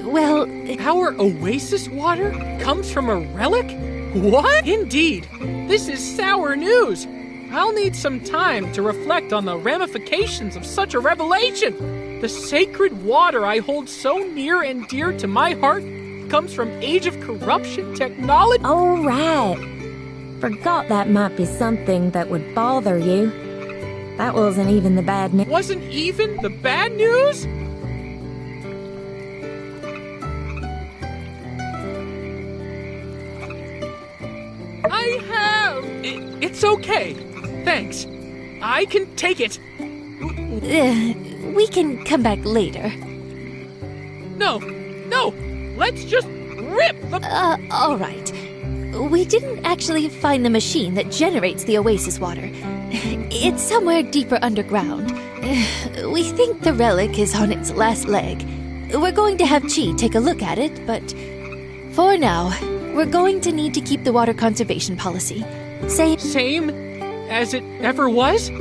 well... Our Oasis water comes from a relic? What? Indeed. This is sour news. I'll need some time to reflect on the ramifications of such a revelation. The sacred water I hold so near and dear to my heart comes from Age of Corruption technology. Oh, right. Forgot that might be something that would bother you. That wasn't even the bad news. Wasn't even the bad news? I have. It's okay. Thanks. I can take it. We can come back later. No. Let's just rip the... all right. We didn't actually find the machine that generates the Oasis water. It's somewhere deeper underground. We think the relic is on its last leg. We're going to have Chi take a look at it, but for now, we're going to need to keep the water conservation policy. Same as it ever was?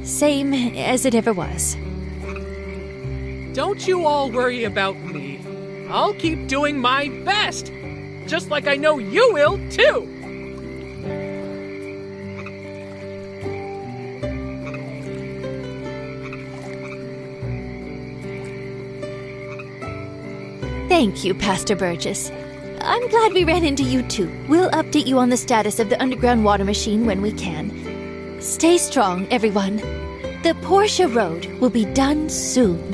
Same as it ever was. Don't you all worry about me. I'll keep doing my best. Just like I know you will, too. Thank you, Pastor Burgess. I'm glad we ran into you, too. We'll update you on the status of the underground water machine when we can. Stay strong, everyone. The Portia Road will be done soon.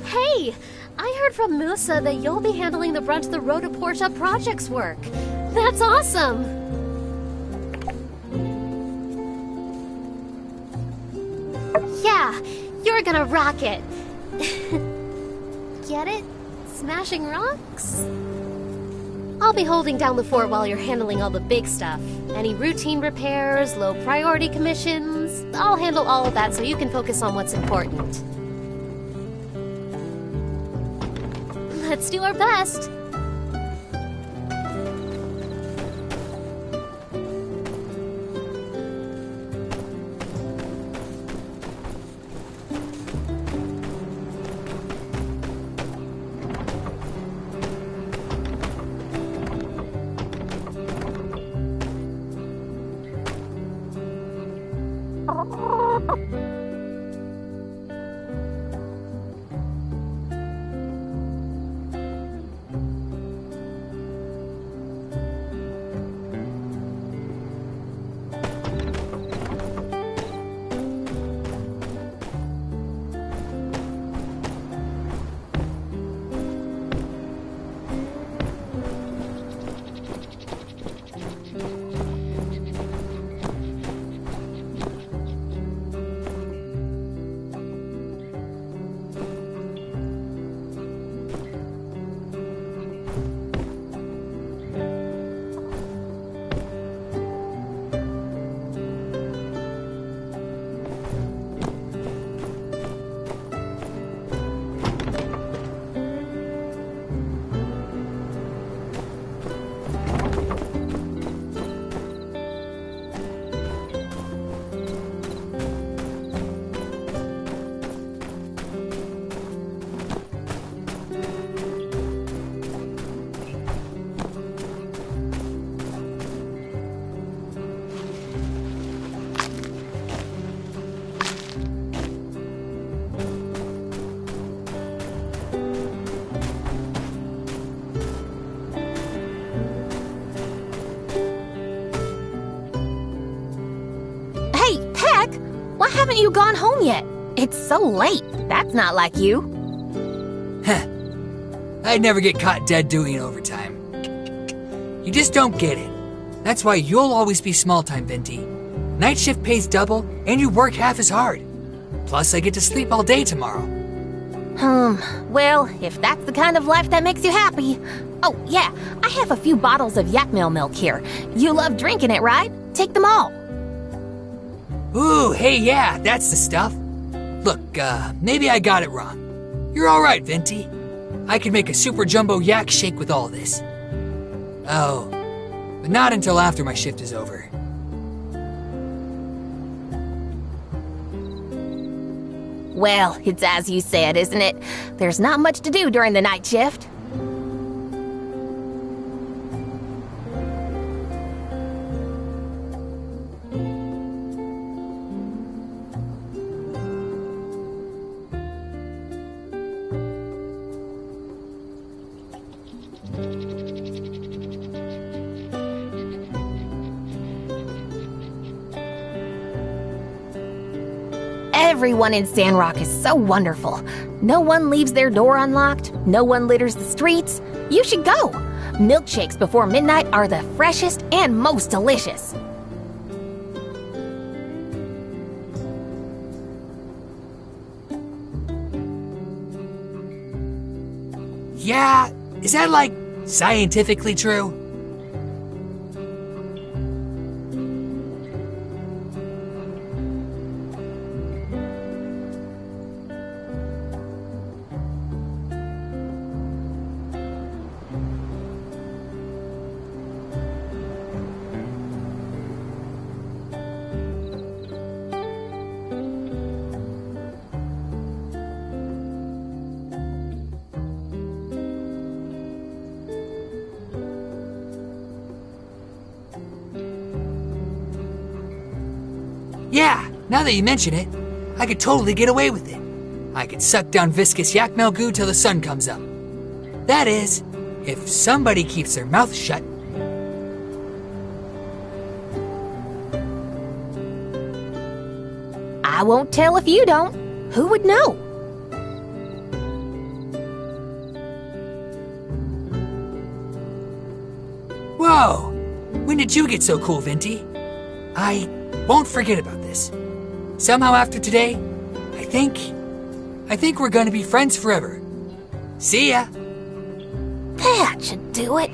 Hey, I heard from Musa that you'll be handling the brunt of the Road to Portia project's work. That's awesome! Yeah, you're gonna rock it. Get it? Smashing rocks? I'll be holding down the fort while you're handling all the big stuff. Any routine repairs, low priority commissions, I'll handle all of that so you can focus on what's important. Let's do our best. Why haven't you gone home yet? It's so late. That's not like you. Heh. I'd never get caught dead doing overtime. You just don't get it. That's why you'll always be small-time, Venti. Night shift pays double, and you work half as hard. Plus, I get to sleep all day tomorrow. Well, if that's the kind of life that makes you happy. Oh, yeah, I have a few bottles of yak milk here. You love drinking it, right? Take them all. Ooh, hey, yeah, that's the stuff. Look, maybe I got it wrong. You're all right, Venti. I could make a super jumbo yak shake with all this. Oh, but not until after my shift is over. Well, it's as you said, isn't it? There's not much to do during the night shift. Everyone in Sandrock is so wonderful. No one leaves their door unlocked. No one litters the streets. You should go. Milkshakes before midnight are the freshest and most delicious. Yeah, is that like scientifically true? Yeah, now that you mention it, I could totally get away with it. I could suck down viscous yak mel goo till the sun comes up. That is, if somebody keeps their mouth shut. I won't tell if you don't. Who would know? Whoa! When did you get so cool, Venti? I won't forget about this. Somehow after today, I think we're gonna be friends forever. See ya! That should do it.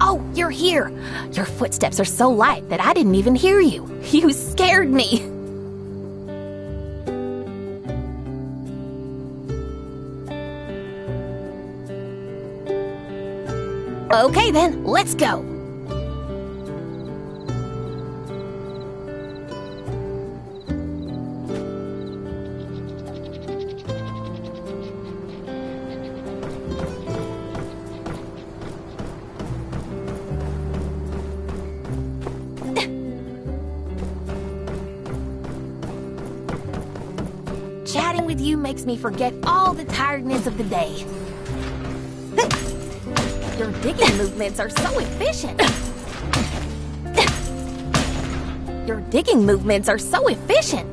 Oh, you're here. Your footsteps are so light that I didn't even hear you. You scared me. Okay then, let's go. Chatting with you makes me forget all the tiredness of the day. Your digging movements are so efficient. Your digging movements are so efficient.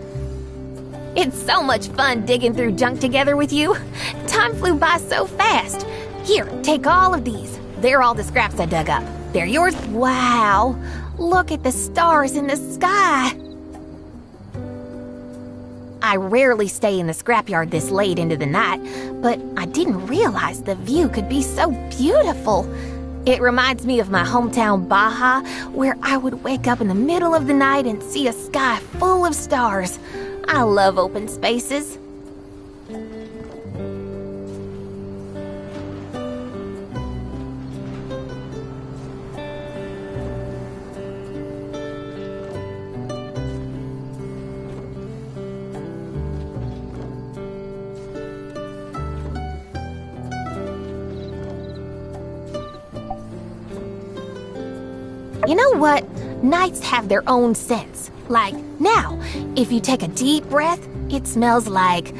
It's so much fun digging through junk together with you. Time flew by so fast. Here, take all of these. They're all the scraps I dug up. They're yours. Wow, look at the stars in the sky. I rarely stay in the scrapyard this late into the night, but I didn't realize the view could be so beautiful. It reminds me of my hometown Baja, where I would wake up in the middle of the night and see a sky full of stars. I love open spaces. You know what? Nights have their own scents. Like now, if you take a deep breath, it smells like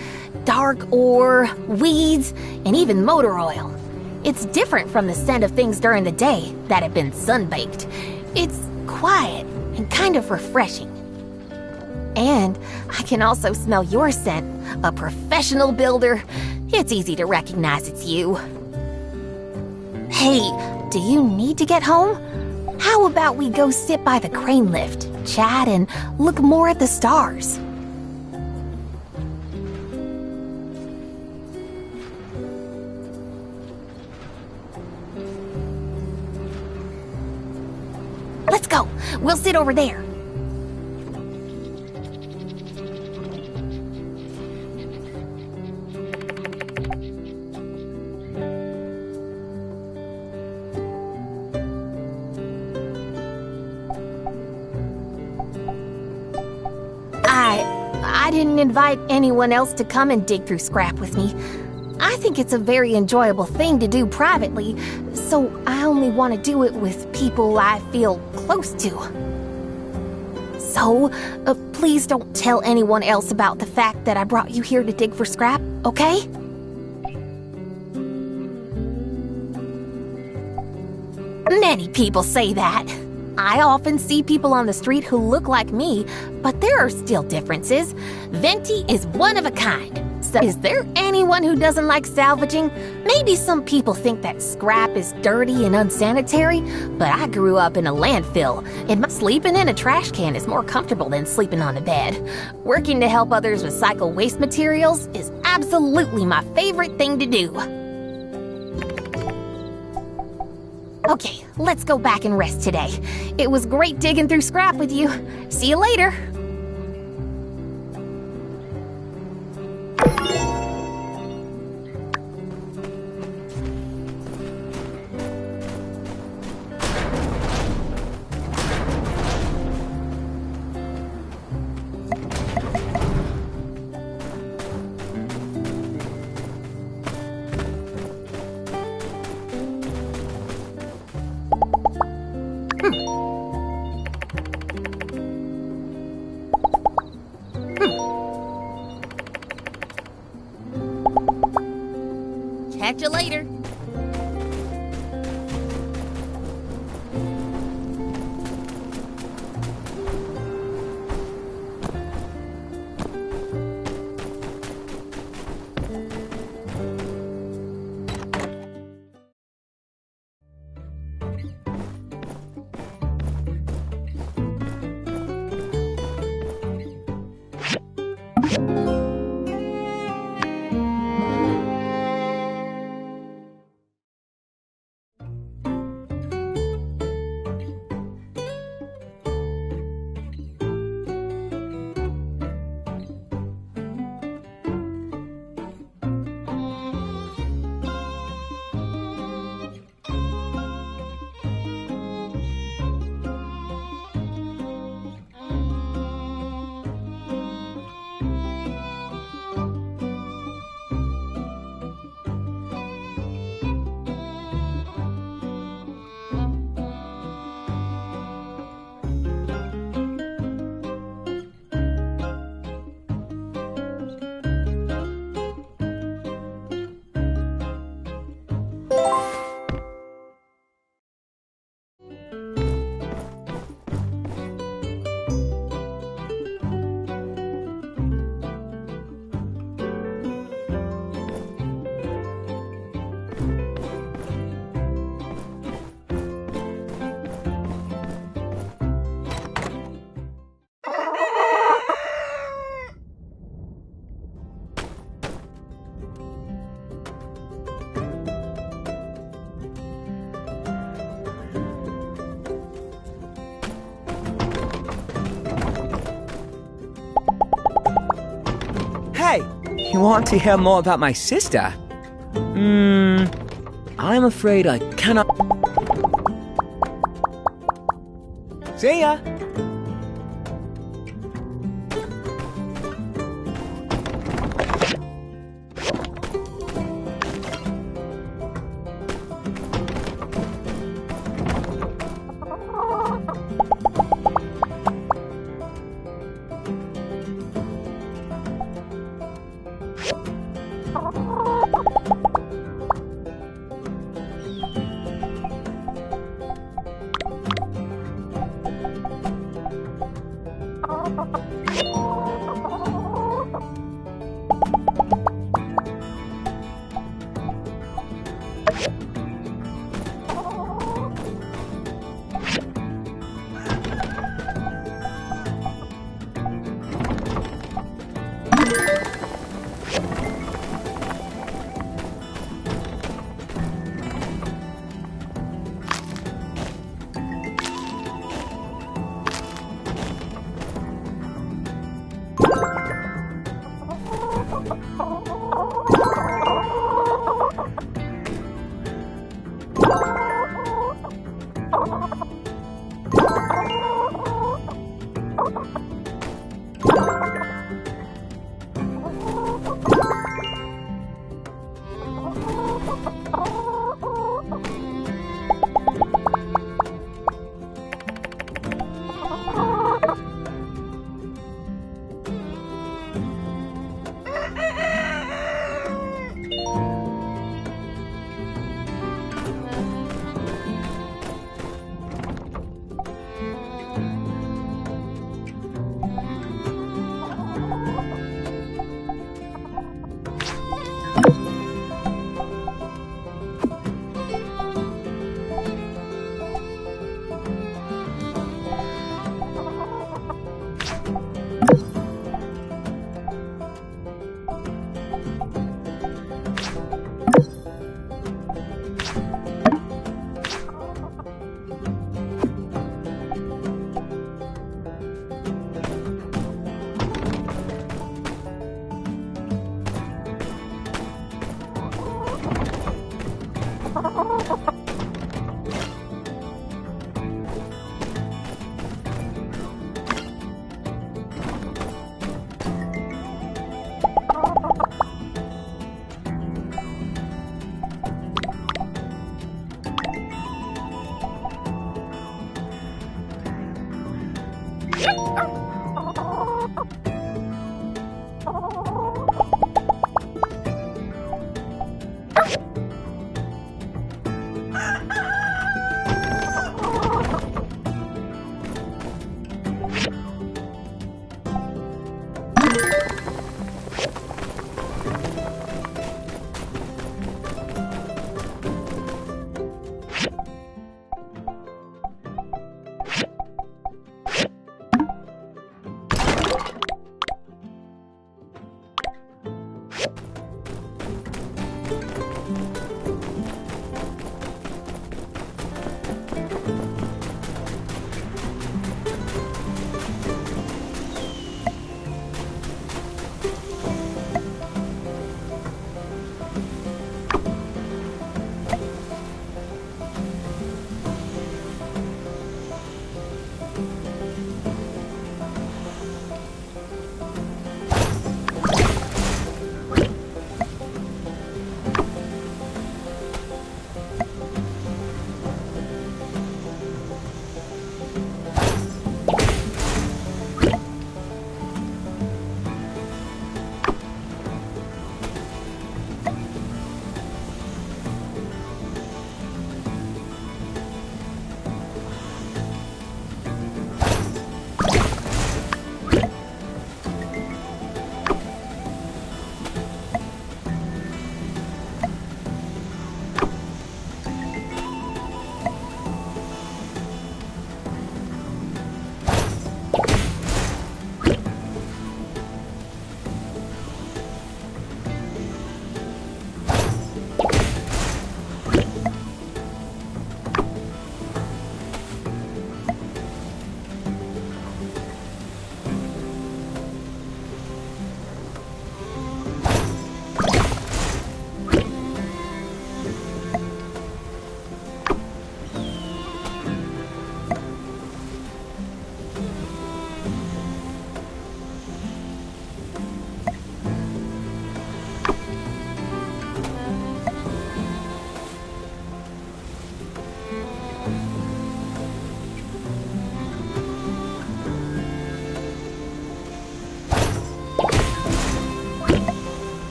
dark ore, weeds, and even motor oil. It's different from the scent of things during the day that have been sun-baked. It's quiet and kind of refreshing. And I can also smell your scent, a professional builder. It's easy to recognize it's you. Hey, do you need to get home? How about we go sit by the crane lift, chat, and look more at the stars? Let's go. We'll sit over there. I didn't invite anyone else to come and dig through scrap with me. I think it's a very enjoyable thing to do privately, so I only want to do it with people I feel close to. So, please don't tell anyone else about the fact that I brought you here to dig for scrap, okay? Many people say that. I often see people on the street who look like me, but there are still differences. Venti is one of a kind. So is there anyone who doesn't like salvaging? Maybe some people think that scrap is dirty and unsanitary, but I grew up in a landfill, and sleeping in a trash can is more comfortable than sleeping on a bed. Working to help others recycle waste materials is absolutely my favorite thing to do. Okay, let's go back and rest today. It was great digging through scrap with you. See you later. Catch you later. Hey, you want to hear more about my sister? I'm afraid I cannot. See ya!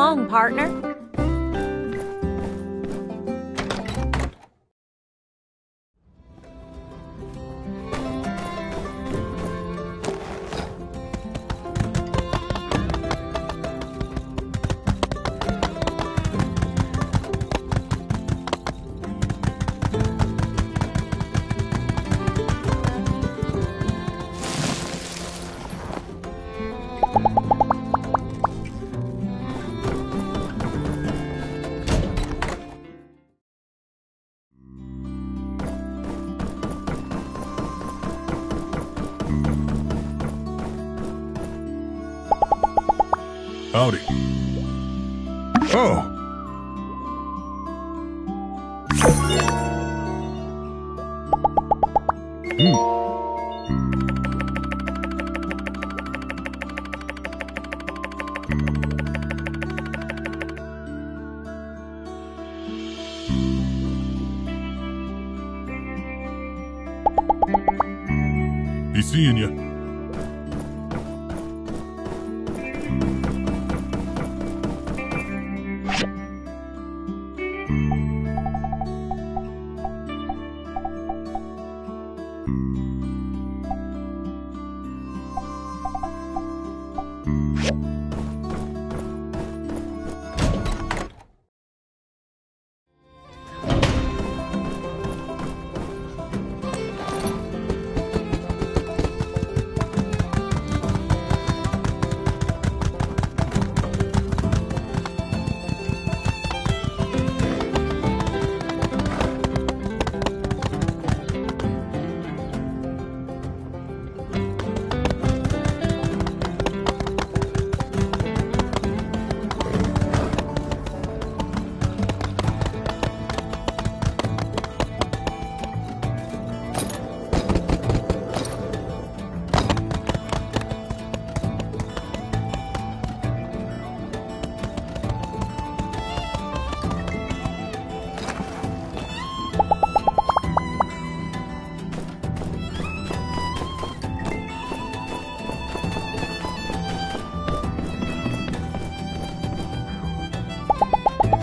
along, partner. Howdy. Oh. He's seeing you.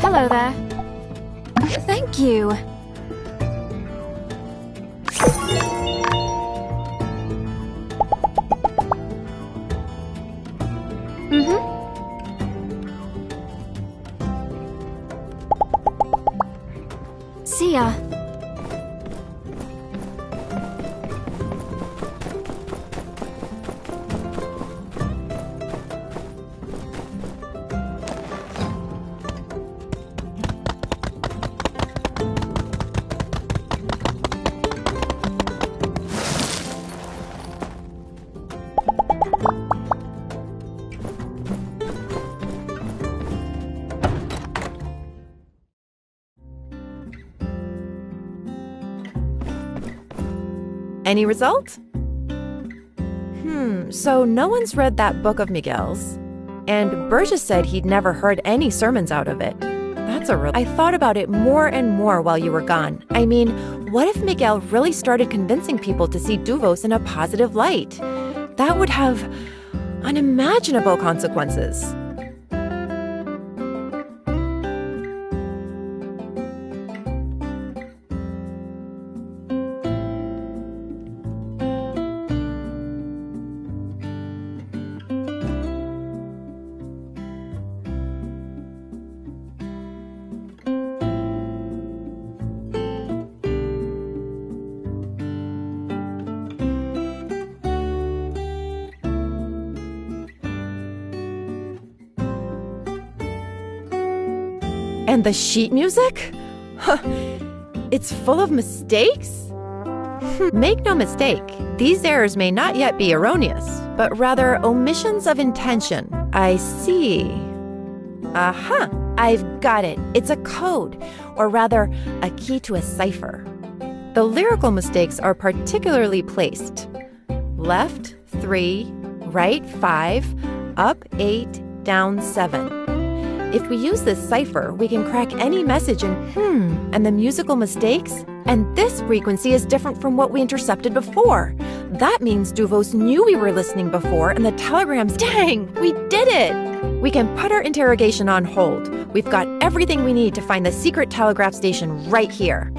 Hello there. Thank you. See ya. Any result? So no one's read that book of Miguel's. And Burgess said he'd never heard any sermons out of it. I thought about it more and more while you were gone. I mean, what if Miguel really started convincing people to see Duvos in a positive light? That would have unimaginable consequences. And the sheet music? It's full of mistakes? Make no mistake, these errors may not yet be erroneous, but rather omissions of intention. I see. Aha! I've got it. It's a code, or rather, a key to a cipher. The lyrical mistakes are particularly placed. Left 3, right 5, up 8, down 7. If we use this cipher, we can crack any message and the musical mistakes And this frequency is different from what we intercepted before. That means Duvos knew we were listening before, and the telegrams. Dang, we did it! We can put our interrogation on hold. We've got everything we need to find the secret telegraph station right here.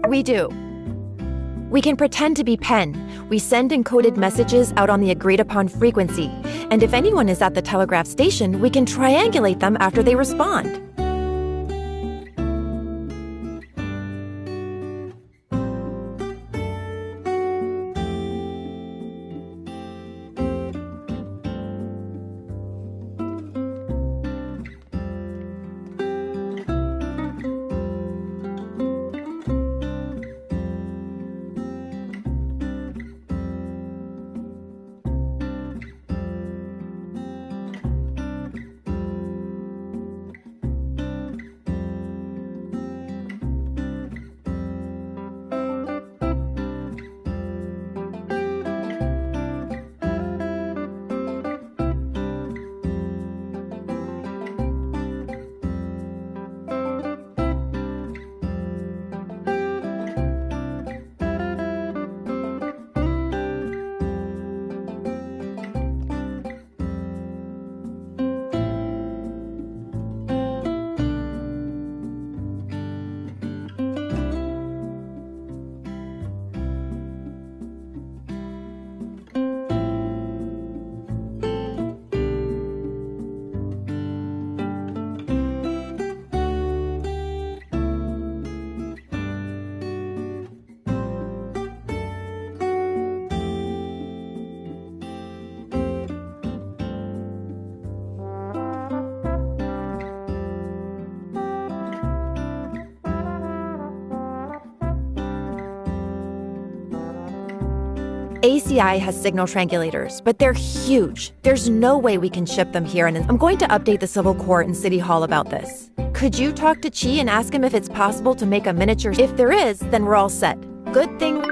We do. We can pretend to be Penn. We send encoded messages out on the agreed-upon frequency. And if anyone is at the telegraph station, we can triangulate them after they respond. ACI has signal triangulators, but they're huge. There's no way we can ship them here, and I'm going to update the Civil Court and City Hall about this. Could you talk to Chi and ask him if it's possible to make a miniature? If there is, then we're all set. Good thing...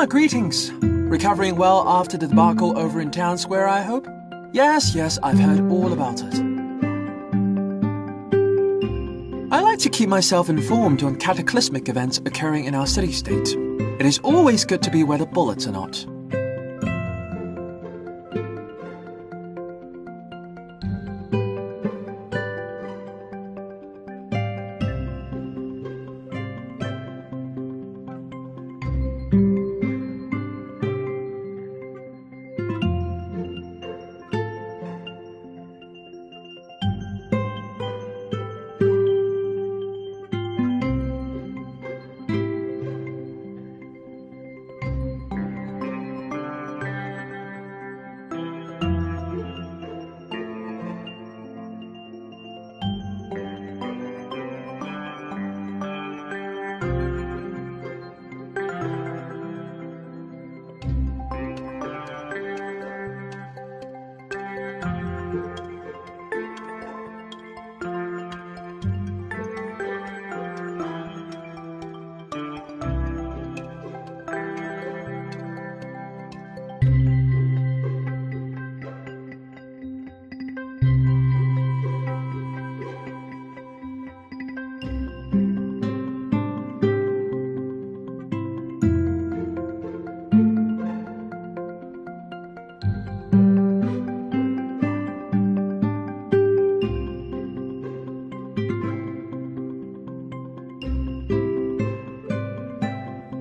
Greetings. Recovering well after the debacle over in Town Square, I hope? Yes, I've heard all about it. I like to keep myself informed on cataclysmic events occurring in our city-state. It is always good to be where the bullets are not.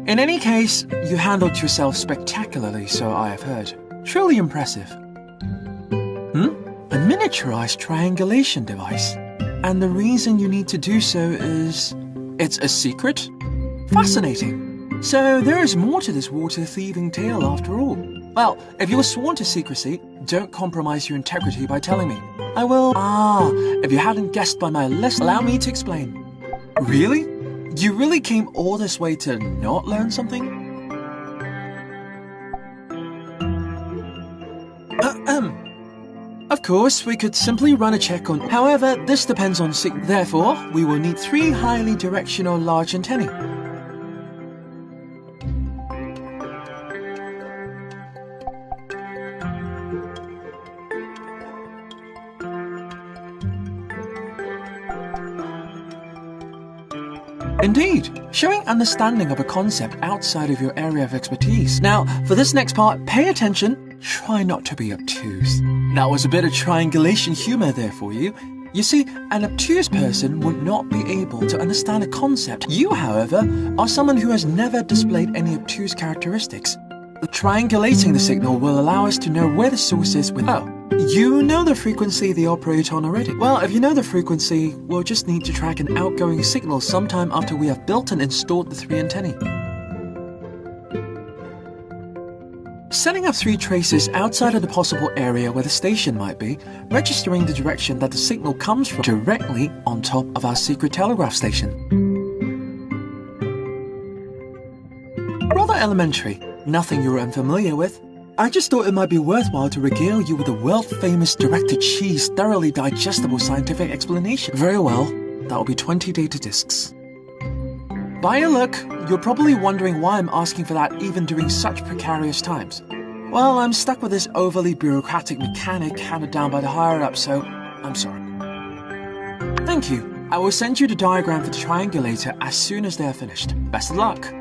In any case, you handled yourself spectacularly, so I have heard. Truly impressive. A miniaturized triangulation device. And the reason you need to do so is... it's a secret? Fascinating. So there is more to this water-thieving tale after all. Well, if you were sworn to secrecy, don't compromise your integrity by telling me. I will... if you hadn't guessed by my list, allow me to explain. Really? You really came all this way to not learn something? Of course, we could simply run a check on... However, this depends on... Therefore, we will need 3 highly directional large antennae. Indeed, showing understanding of a concept outside of your area of expertise. Now, for this next part, pay attention. Try not to be obtuse. That was a bit of triangulation humor there for you. You see, an obtuse person would not be able to understand a concept. You, however, are someone who has never displayed any obtuse characteristics. Triangulating the signal will allow us to know where the source is with... Oh, you know the frequency they operate on already? Well, if you know the frequency, we'll just need to track an outgoing signal sometime after we have built and installed the 3 antennae. Setting up 3 traces outside of the possible area where the station might be, registering the direction that the signal comes from directly on top of our secret telegraph station. Rather elementary, nothing you're unfamiliar with. I just thought it might be worthwhile to regale you with a world-famous direct-to-cheese, thoroughly digestible scientific explanation. Very well, that will be 20 data disks. By your look, you're probably wondering why I'm asking for that even during such precarious times. Well, I'm stuck with this overly bureaucratic mechanic handed down by the higher-ups, so I'm sorry. Thank you. I will send you the diagram for the triangulator as soon as they are finished. Best of luck.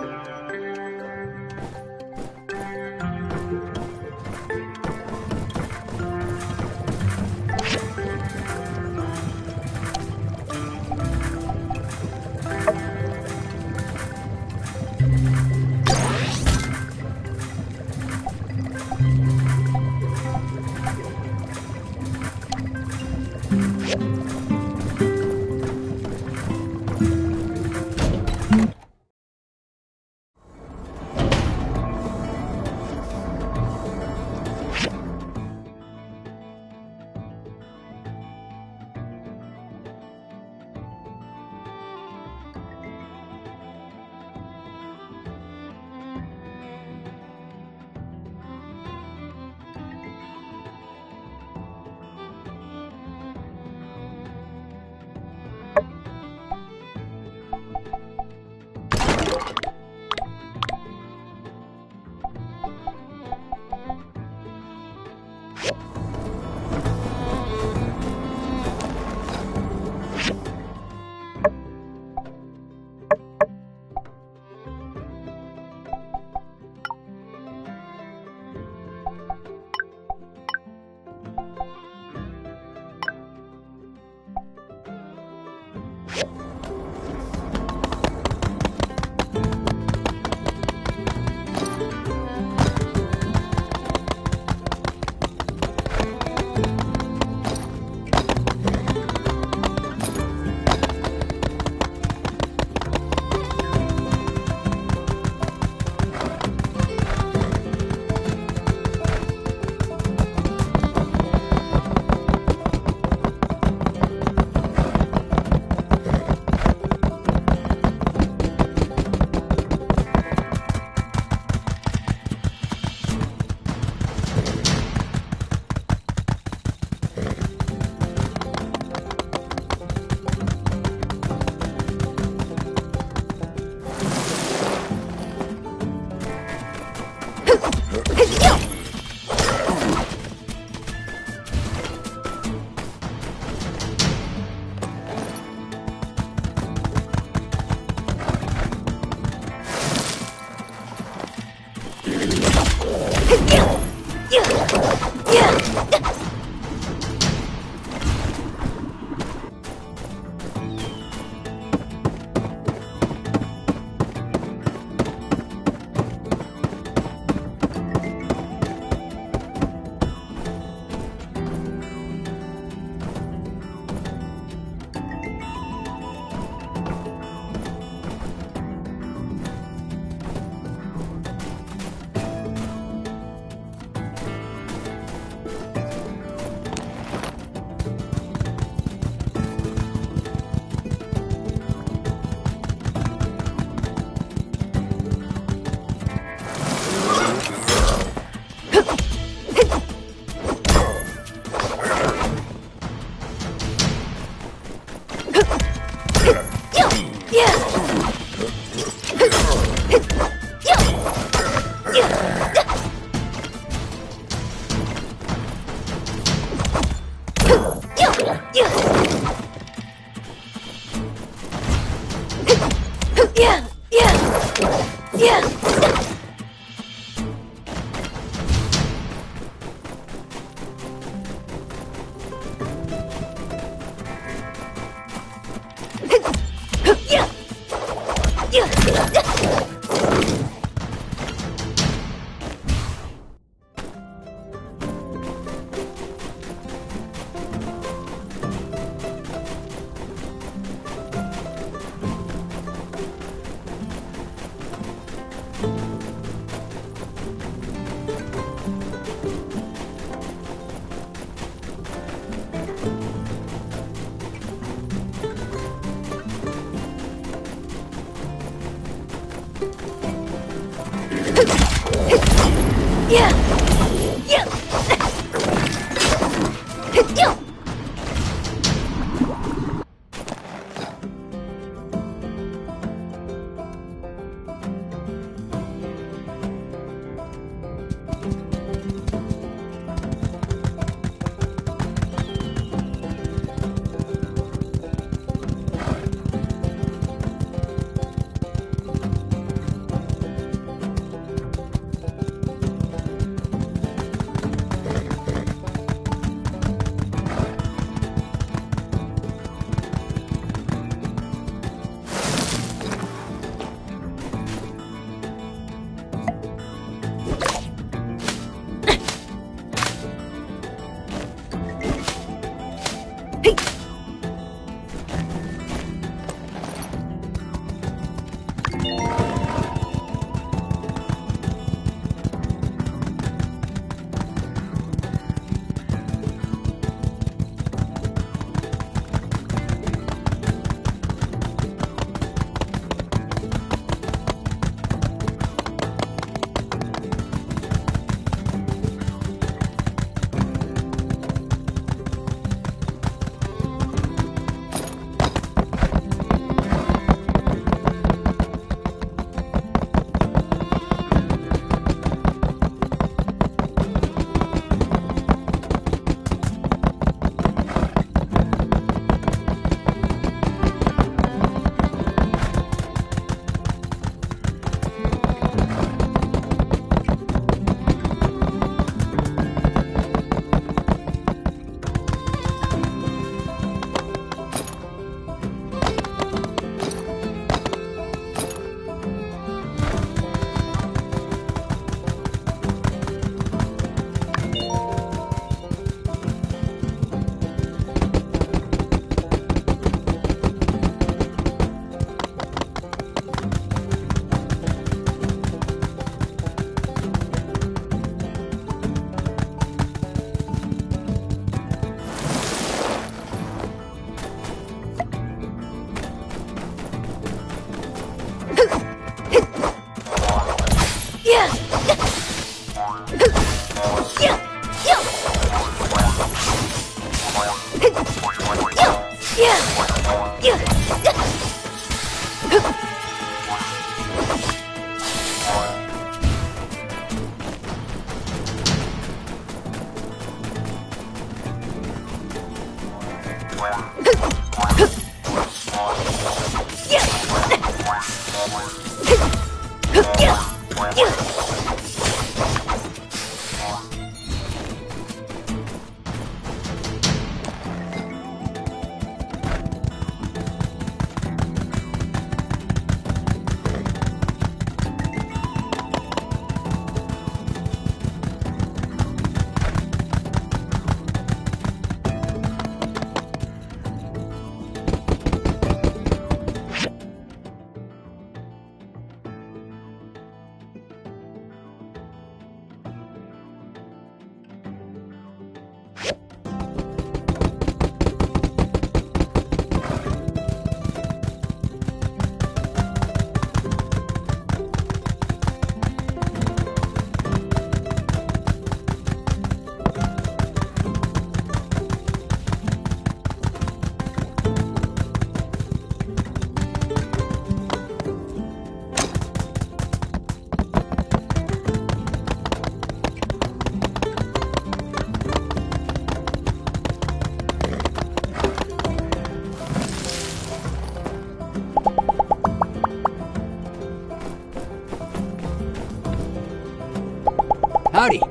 Howdy.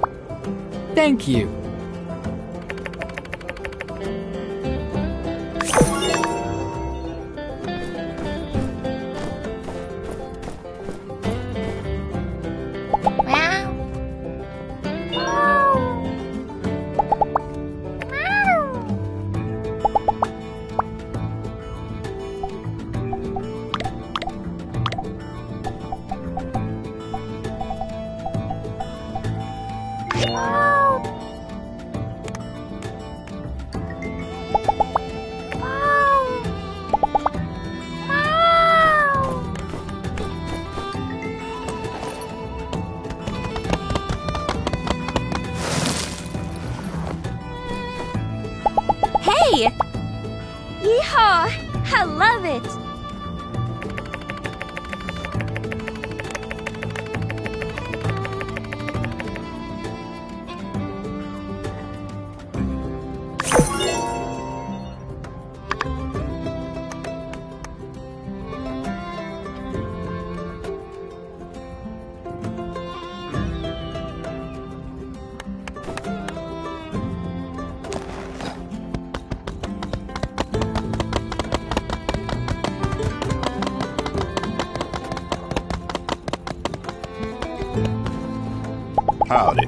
Thank you. Hey! Yeehaw! I love it! Howdy.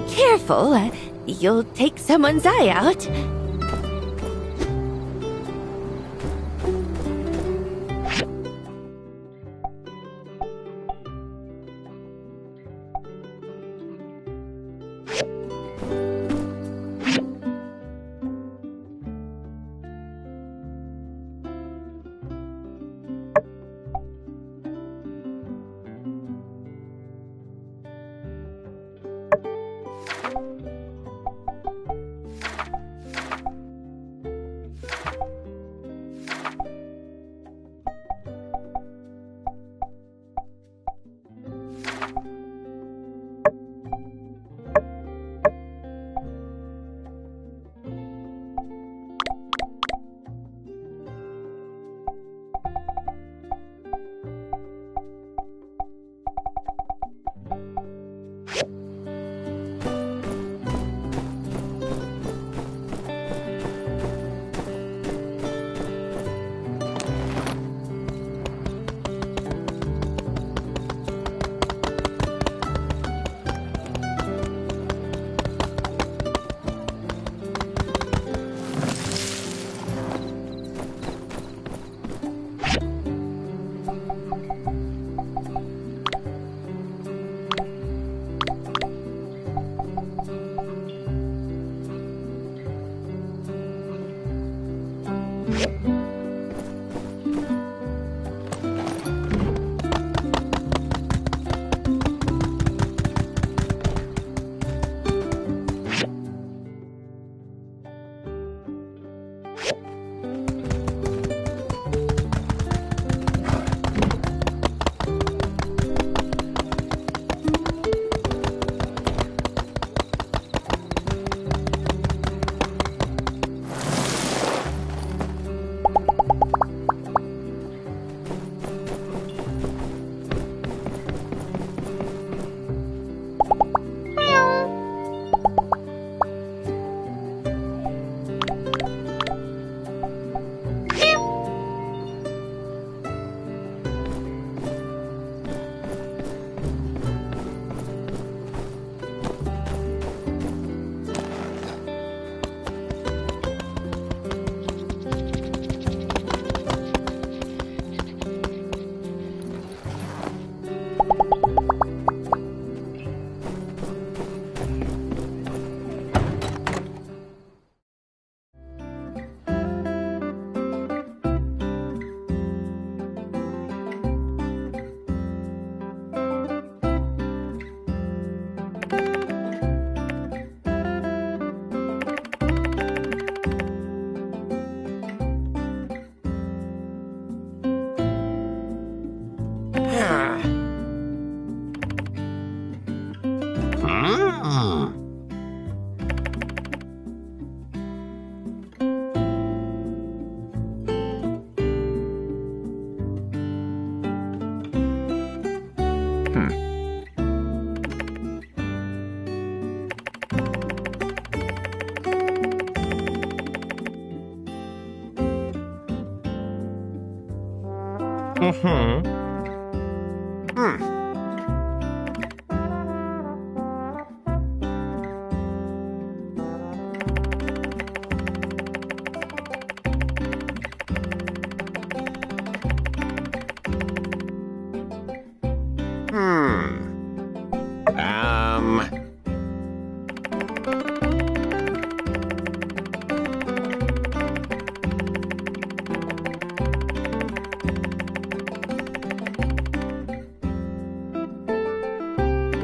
careful. You'll take someone's eye out.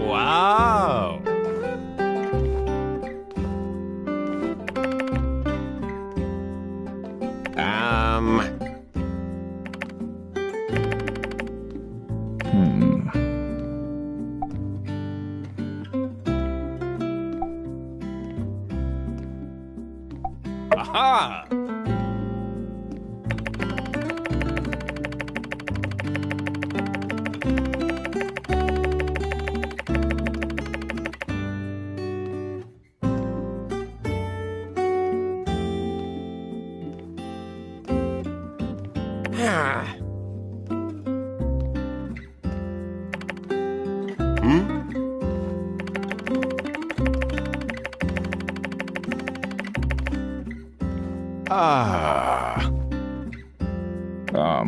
Wow! Aha! Ah. Ah.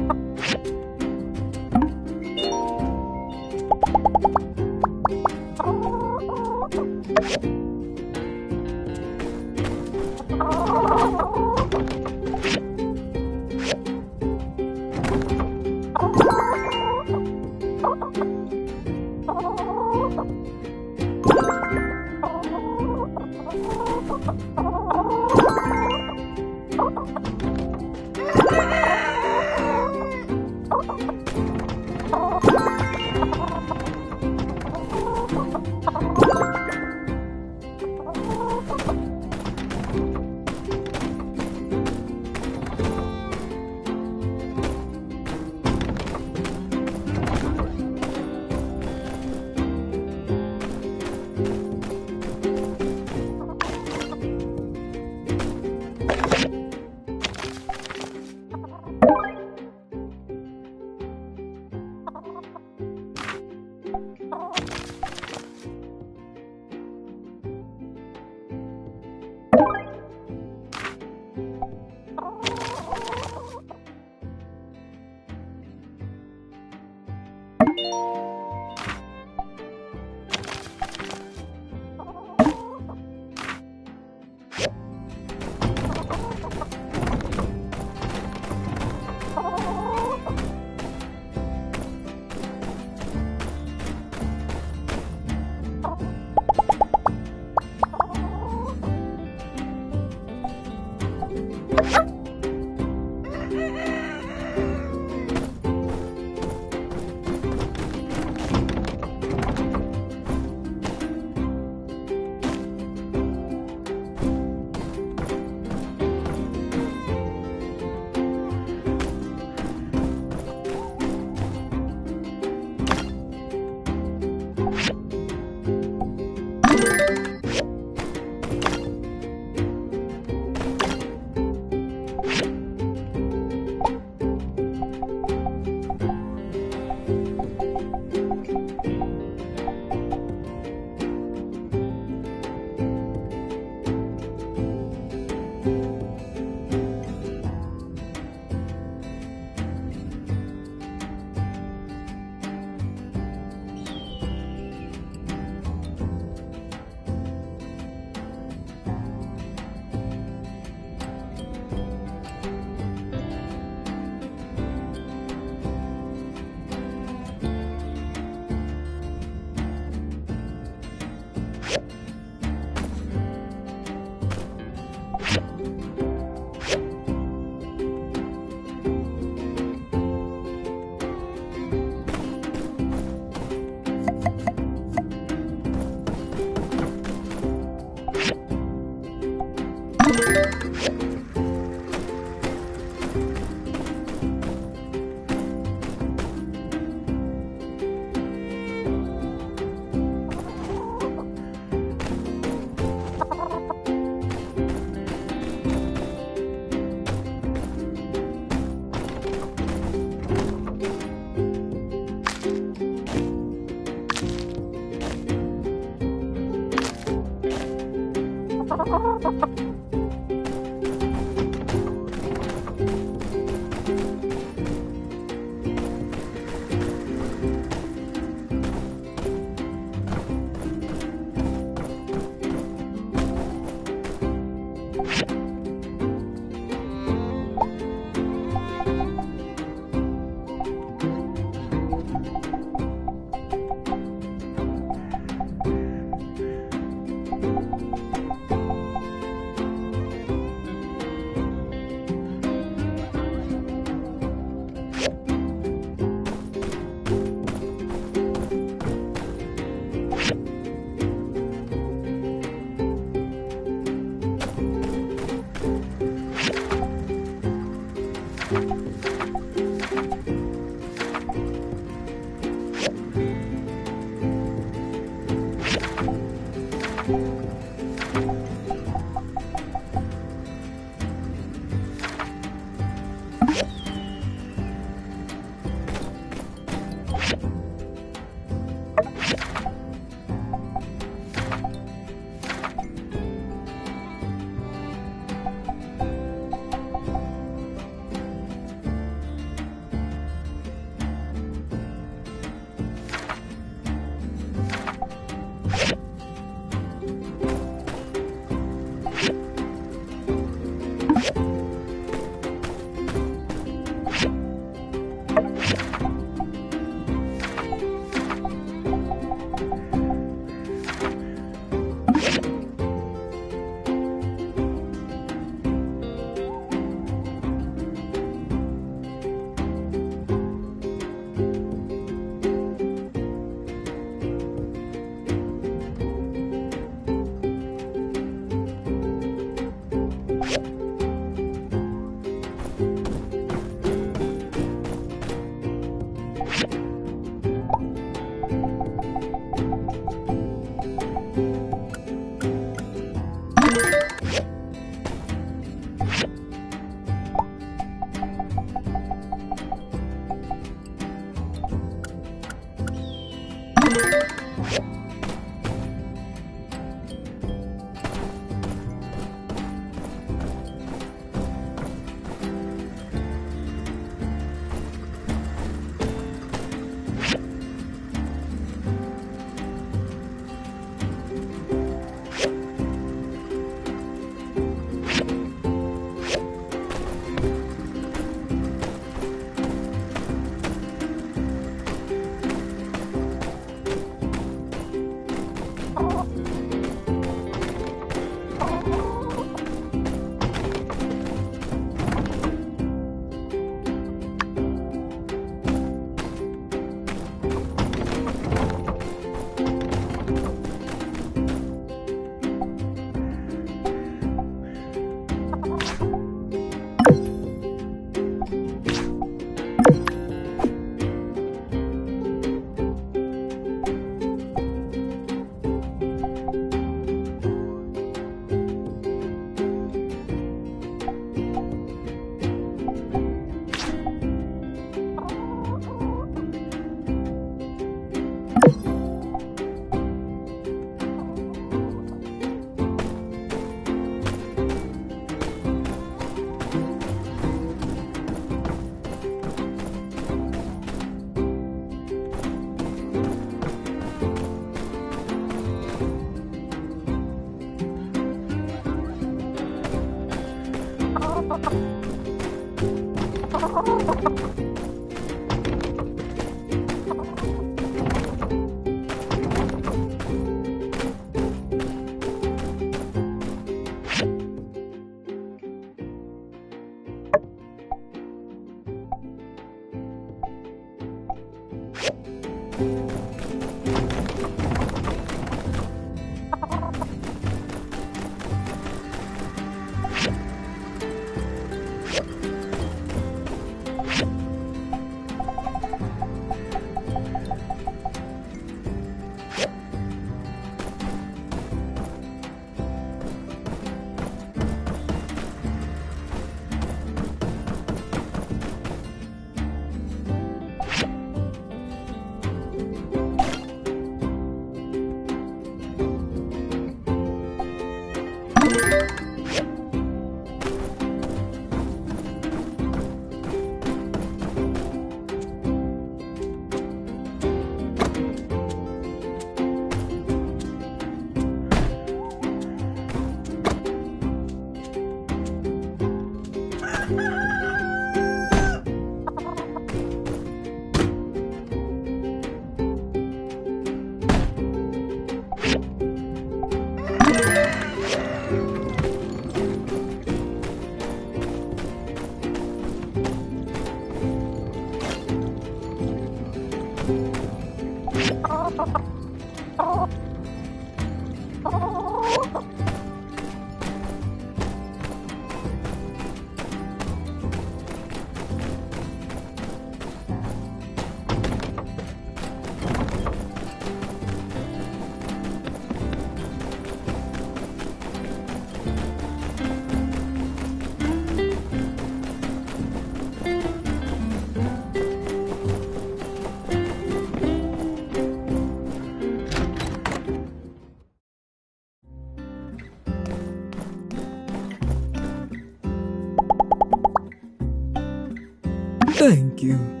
Thank you.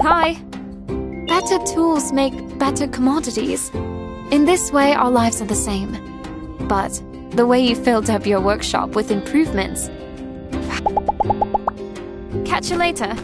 Hi. Better tools make better commodities. In this way, our lives are the same. But the way you filled up your workshop with improvements. Catch you later.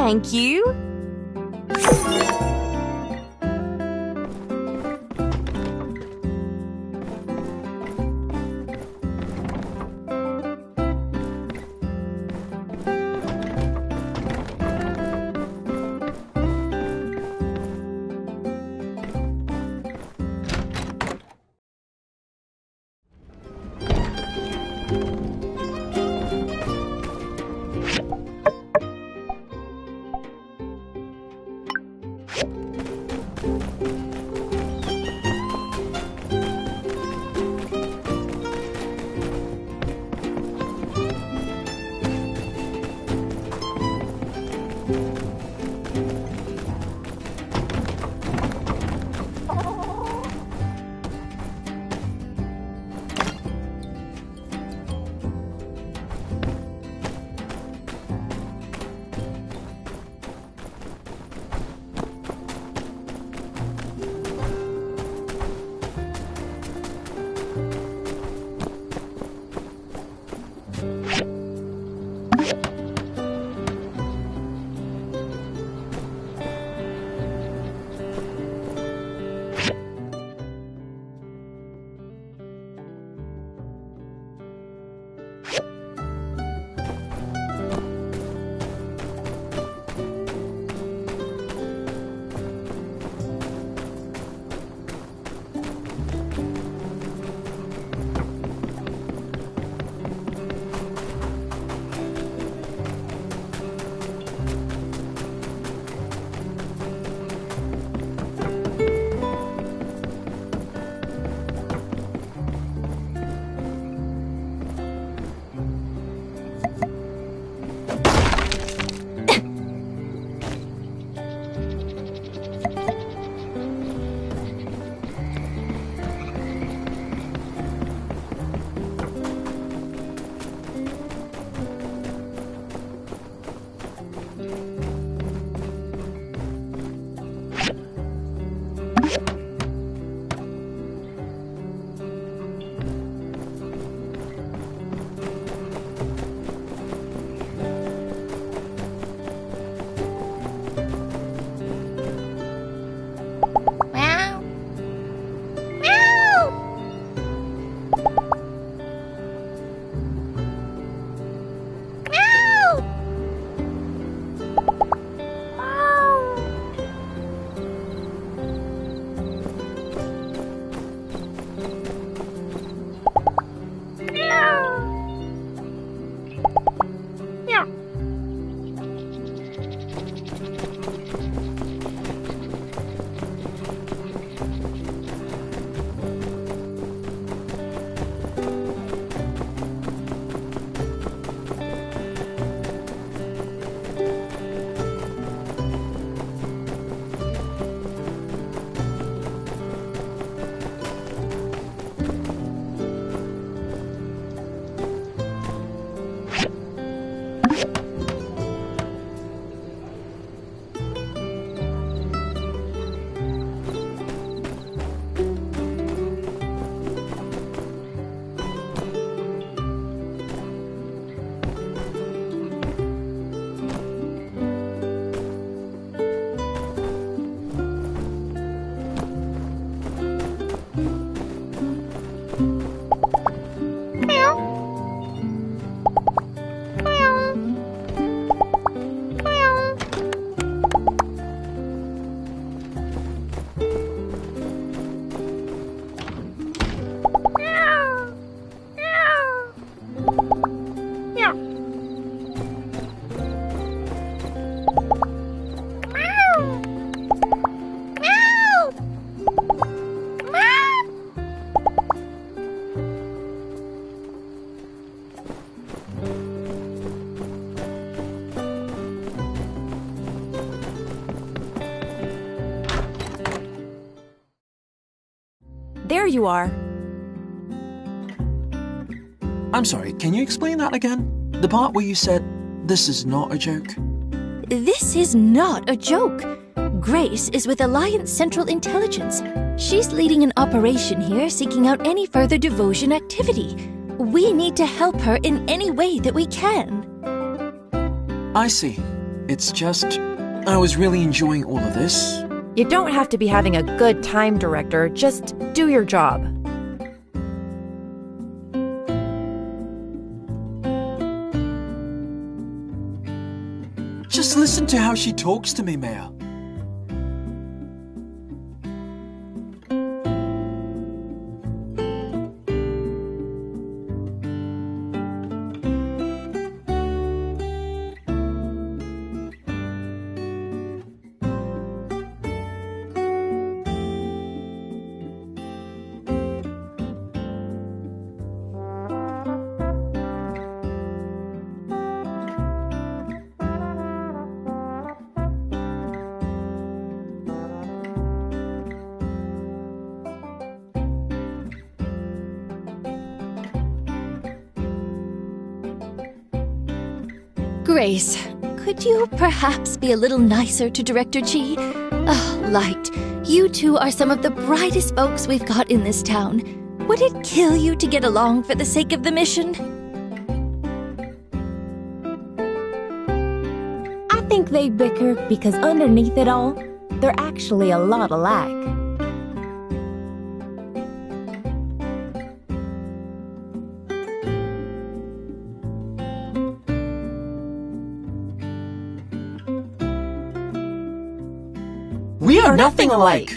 Thank you. There you are. I'm sorry, can you explain that again? The part where you said, this is not a joke? This is not a joke. Grace is with Alliance Central Intelligence. She's leading an operation here seeking out any further devotion activity. We need to help her in any way that we can. I see. It's just, I was really enjoying all of this. You don't have to be having a good time, Director. Just do your job. Just listen to how she talks to me, Maya. Grace, could you perhaps be a little nicer to Director G? Oh, Light, you two are some of the brightest folks we've got in this town. Would it kill you to get along for the sake of the mission? I think they bicker because underneath it all, they're actually a lot alike. We are nothing alike.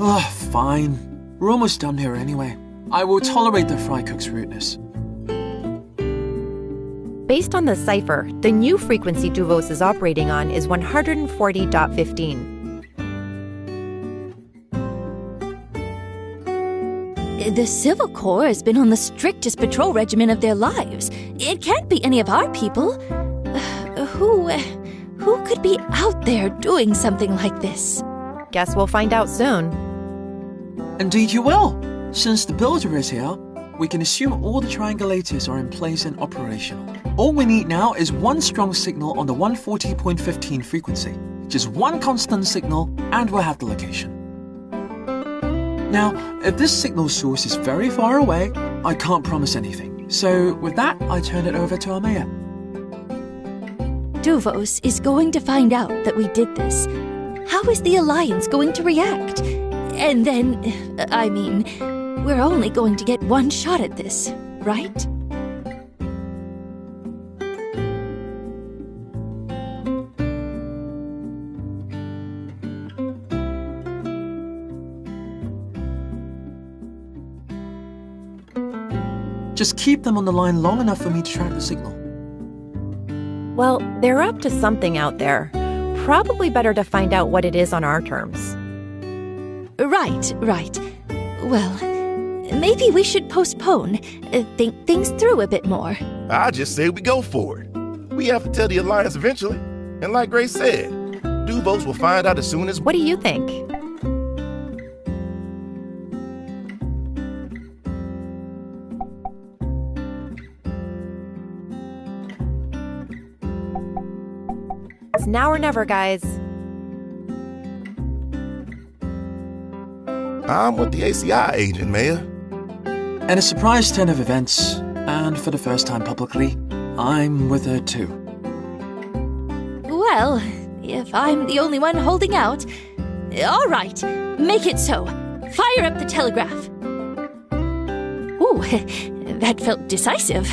Oh, fine. We're almost done here anyway. I will tolerate the fry cook's rudeness. Based on the cipher, the new frequency Duvos is operating on is 140.15. The Civil Corps has been on the strictest patrol regimen of their lives. It can't be any of our people. Who could be out there doing something like this? Guess we'll find out soon. Indeed you will. Since the builder is here, we can assume all the triangulators are in place and operational. All we need now is one strong signal on the 140.15 frequency. Just one constant signal, and we'll have the location. Now, if this signal source is very far away, I can't promise anything. So with that, I turn it over to our mayor. Duvos is going to find out that we did this. How is the Alliance going to react? And then, we're only going to get one shot at this, right? Just keep them on the line long enough for me to track the signal. Well, they're up to something out there. Probably better to find out what it is on our terms. Right. Well, maybe we should postpone, think things through a bit more. I just say we go for it. We have to tell the Alliance eventually. And like Grace said, Duvos will find out as soon as... What do you think? It's now or never, guys. I'm with the ACI agent, Mayor. And a surprise turn of events, and for the first time publicly, I'm with her too. Well, if I'm the only one holding out. All right, make it so. Fire up the telegraph. Ooh, that felt decisive.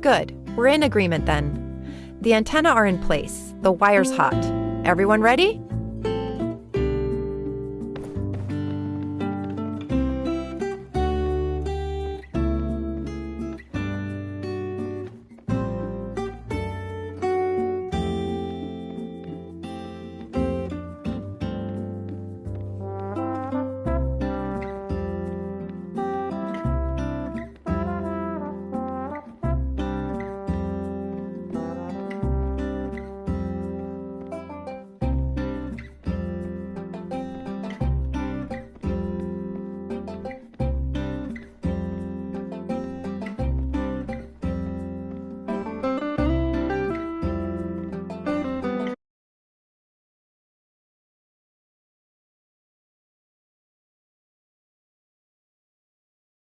Good. We're in agreement then. The antennae are in place. The wire's hot. Everyone ready?